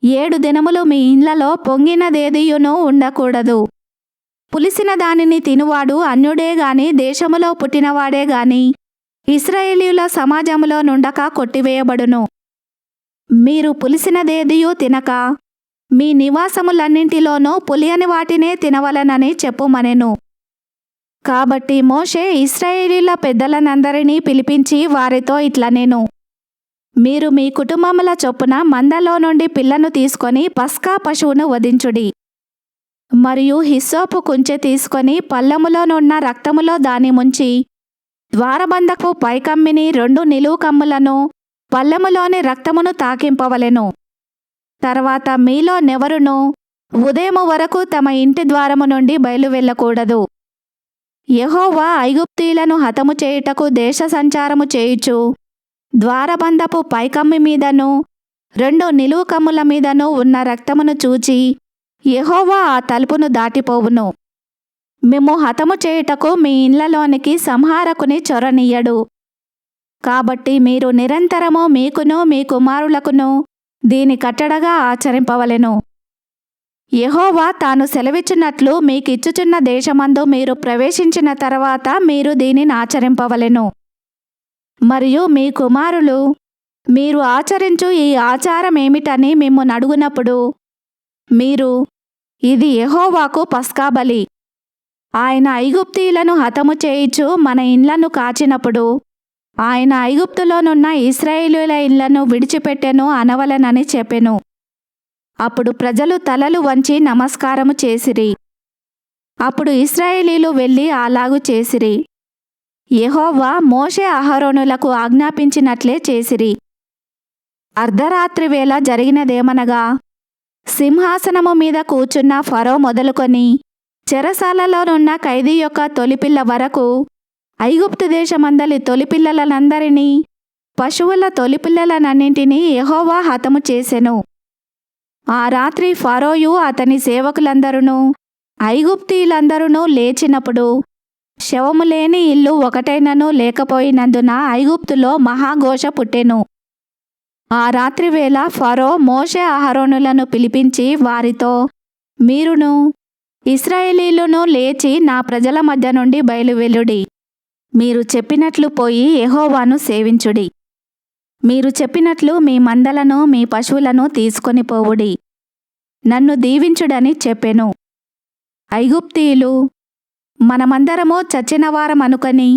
7 దినములు మీ ఇండ్లలో పొంగినదేదియునూ ఉండకూడదు. పులిసిన దానిని తినువాడు అన్యుడే గాని దేశములో పుట్టినవాడే గాని ఇశ్రాయేలీయుల సమాజములో నుండక కొట్టివేయబడును. మీరు పులిసినదేదియూ తినక మీ నివాసములన్నింటిలోనూ పులియని వాటినే తినవలనని చెప్పుమనెను. కాబట్టి మోషే ఇశ్రాయేలీయుల పెద్దలనందరినీ పిలిపించి వారితో ఇట్లనెను. మీరు మీ కుటుంబముల చొప్పున మందలో నుండి పిల్లను తీసుకొని పస్కా పశువును వధించుడి. మరియు హిస్సోపు కుంచె తీసుకొని పల్లములోనున్న రక్తములో దాని ముంచి ద్వారబంధపు పైకమ్మిని 2 నిలువు కమ్ములను పల్లెములోని రక్తమును తాకింపవలెను. తర్వాత మీలో నెవరునూ ఉదయము వరకు తమ ఇంటి ద్వారము నుండి బయలువెళ్ళకూడదు. యెహోవా ఐగుప్తీయులను హతము చేయుటకు దేశ సంచారము చేయుచు ద్వారబంధపు పైకమ్మి మీదను 2 నిలువు కమ్ముల మీదను ఉన్న రక్తమును చూచి యెహోవా ఆ తలుపును దాటిపోవును. మిమ్ము హతము చేయుటకు మీ ఇండ్లలోనికి సంహారకుని చొరనియ్యడు. కాబట్టి మీరు నిరంతరము మీకును మీ కుమారులకును దీని కట్టడగా ఆచరింపవలెను. యెహోవా తాను సెలవిచ్చినట్లు మీకిచ్చుచున్న దేశమందు మీరు ప్రవేశించిన తర్వాత మీరు దీనిని ఆచరింపవలెను. మరియు మీ కుమారులు మీరు ఆచరించు ఈ ఆచారమేమిటని మిమ్మును అడుగునప్పుడు మీరు ఇది యెహోవాకు పస్కా బలి. ఆయన ఐగుప్తీయులను హతము చేయుచు మన ఇండ్లను కాచినప్పుడు ఆయన ఐగుప్తులోనున్న ఇశ్రాయేలీయుల ఇళ్లను విడిచిపెట్టెను అనవలెనని చెప్పెను. అప్పుడు ప్రజలు తలలు వంచి నమస్కారము చేసిరి. అప్పుడు ఇశ్రాయేలీలు వెళ్ళి అలాగు చేసిరి. యెహోవా మోషే అహరోనులకు ఆజ్ఞాపించినట్లే చేసిరి. అర్ధరాత్రి వేళ జరిగినదేమనగా, సింహాసనము మీద కూర్చున్న ఫరో మొదలుకొని చెరసాలలోనున్న ఖైదీ యొక్క తొలిపిల్ల వరకు ఐగుప్తు దేశమందలి తొలిపిల్లలనందరినీ, పశువుల తొలిపిల్లలనన్నింటినీ యెహోవా హతము చేసెను. ఆ రాత్రి ఫరోయు అతని సేవకులందరూ ఐగుప్తీయులందరూ లేచినప్పుడు శవము లేని ఇల్లు ఒకటైనను లేకపోయినందున ఐగుప్తులో మహాఘోష పుట్టెను. ఆ రాత్రి వేళ ఫరో మోషే అహరోనులను పిలిపించి వారితో, మీరును ఇశ్రాయేలీయులను లేచి నా ప్రజల మధ్య నుండి బయలువెళ్ళుడి. మీరు చెప్పినట్లు పోయి యెహోవాను సేవించుడి. మీరు చెప్పినట్లు మీ మందలను మీ పశువులను తీసుకొని పోవుడి. నన్ను దీవించుడని చెప్పెను. ఐగుప్తీయులు మనమందరము చచ్చినవారమనుకొని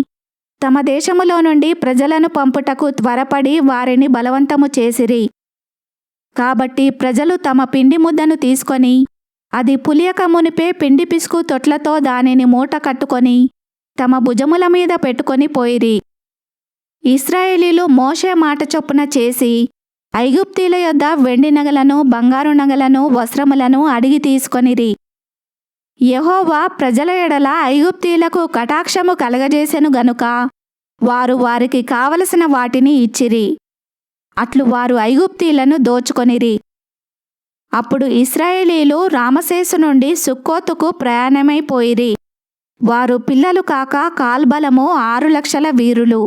తమ దేశములో నుండి ప్రజలను పంపుటకు త్వరపడి వారిని బలవంతము చేసిరి. కాబట్టి ప్రజలు తమ పిండి ముద్దను తీసుకొని అది పులియక మునిపే పిండి పిసుకు తొట్లతో దానిని మూట కట్టుకొని తమ భుజముల మీద పెట్టుకొని పోయిరి. ఇశ్రాయేలీలు మోషే మాట చొప్పున చేసి ఐగుప్తీయుల యొద్ద వెండి నగలను, బంగారు నగలను, వస్త్రములను అడిగి తీసుకొనిరి. యెహోవా ప్రజల ఎడల ఐగుప్తీయులకు కటాక్షము కలగజేసెను గనుక వారు వారికి కావలసిన వాటిని ఇచ్చిరి. అట్లు వారు ఐగుప్తీయులను దోచుకొనిరి. అప్పుడు ఇశ్రాయేలీలు రామసేసు నుండి సుక్కోతుకు ప్రయాణమైపోయిరి. వారు పిల్లలు కాక కాల్బలము 6,00,000 వీరులు.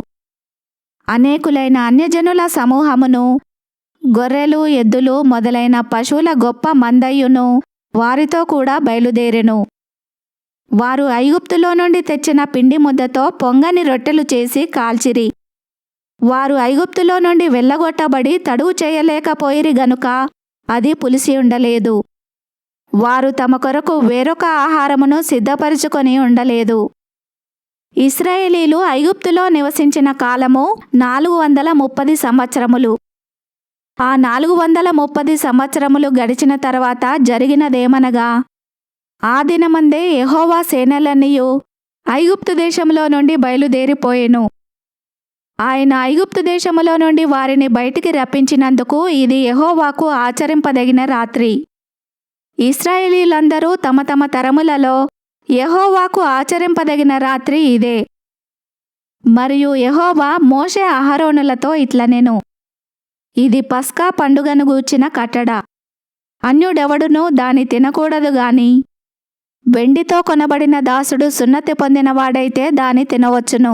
అనేకులైన అన్యజనుల సమూహమును, గొర్రెలు, ఎద్దులు మొదలైన పశువుల గొప్ప మందయ్యును వారితో కూడా బయలుదేరెను. వారు ఐగుప్తులో నుండి తెచ్చిన పిండి ముద్దతో పొంగని రొట్టెలు చేసి కాల్చిరి. వారు ఐగుప్తులో నుండి వెళ్ళగొట్టబడి తడువు చేయలేకపోయిరి గనుక అది పులిసి ఉండలేదు. వారు తమ కొరకు వేరొక ఆహారమును సిద్ధపరుచుకొని ఉండలేదు. ఇశ్రాయేలీలు ఐగుప్తులో నివసించిన కాలము 430 సంవత్సరములు. ఆ 430 సంవత్సరములు గడిచిన తర్వాత జరిగినదేమనగా, ఆ దినమందే యెహోవా సేనలన్నీయు ఐగుప్తు దేశంలో నుండి బయలుదేరిపోయెను. ఆయన ఐగుప్తు దేశములో నుండి వారిని బయటికి రప్పించినందుకు ఇది యెహోవాకు ఆచరింపదగిన రాత్రి. ఇశ్రాయేలీలందరూ తమ తమ తరములలో యెహోవాకు ఆచరింపదగిన రాత్రి ఇదే. మరియు యెహోవా మోషే అహరోనులతో ఇట్లనెను, ఇది పస్కా పండుగను గూర్చిన కట్టడ. అన్యుడెవడునూ దాని తినకూడదు గాని వెండితో కొనబడిన దాసుడు సున్నతి పొందినవాడైతే దాని తినవచ్చును.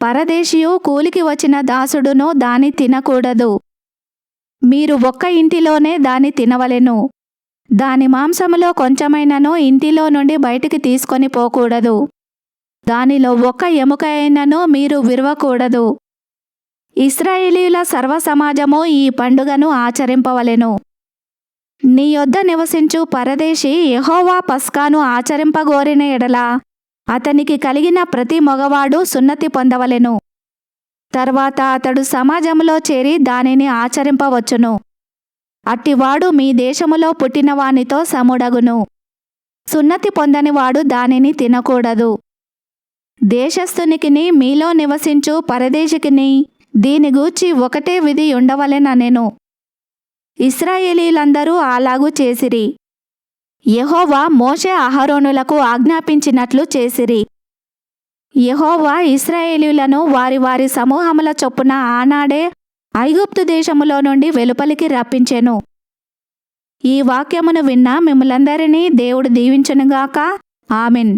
పరదేశియు కూలికి వచ్చిన దాసుడును దాని తినకూడదు. మీరు ఒక్క ఇంటిలోనే దాని తినవలెను. దాని మాంసములో కొంచెమైనను ఇంటిలో నుండి బయటికి తీసుకొని పోకూడదు. దానిలో ఒక్క ఎముక అయినను మీరు విరవకూడదు. ఇశ్రాయేలీయుల సర్వసమాజము ఈ పండుగను ఆచరింపవలెను. నీ యొద్ద నివసించు పరదేశి యెహోవా పస్కాను ఆచరింపగోరిన ఎడల అతనికి కలిగిన ప్రతి మగవాడు సున్నతి పొందవలెను. తర్వాత అతడు సమాజములో చేరి దానిని ఆచరింపవచ్చును. అట్టివాడు మీ దేశములో పుట్టినవానితో సముడగును. సున్నతి పొందనివాడు దానిని తినకూడదు. దేశస్థునికిని మీలో నివసించు పరదేశికిని దీని గూర్చి ఒకటే విధి ఉండవలెననెను. ఇశ్రాయేలీలందరూ అలాగు చేసిరి. యెహోవా మోషే అహరోనులకు ఆజ్ఞాపించినట్లు చేసిరి. యెహోవా ఇశ్రాయేలీయులను వారి వారి సమూహముల చొప్పున ఆనాడే ఐగుప్తు దేశములో నుండి వెలుపలికి రప్పించెను. ఈ వాక్యమును విన్న మిమ్ములందరినీ దేవుడు దీవించునుగాక. ఆమెన్.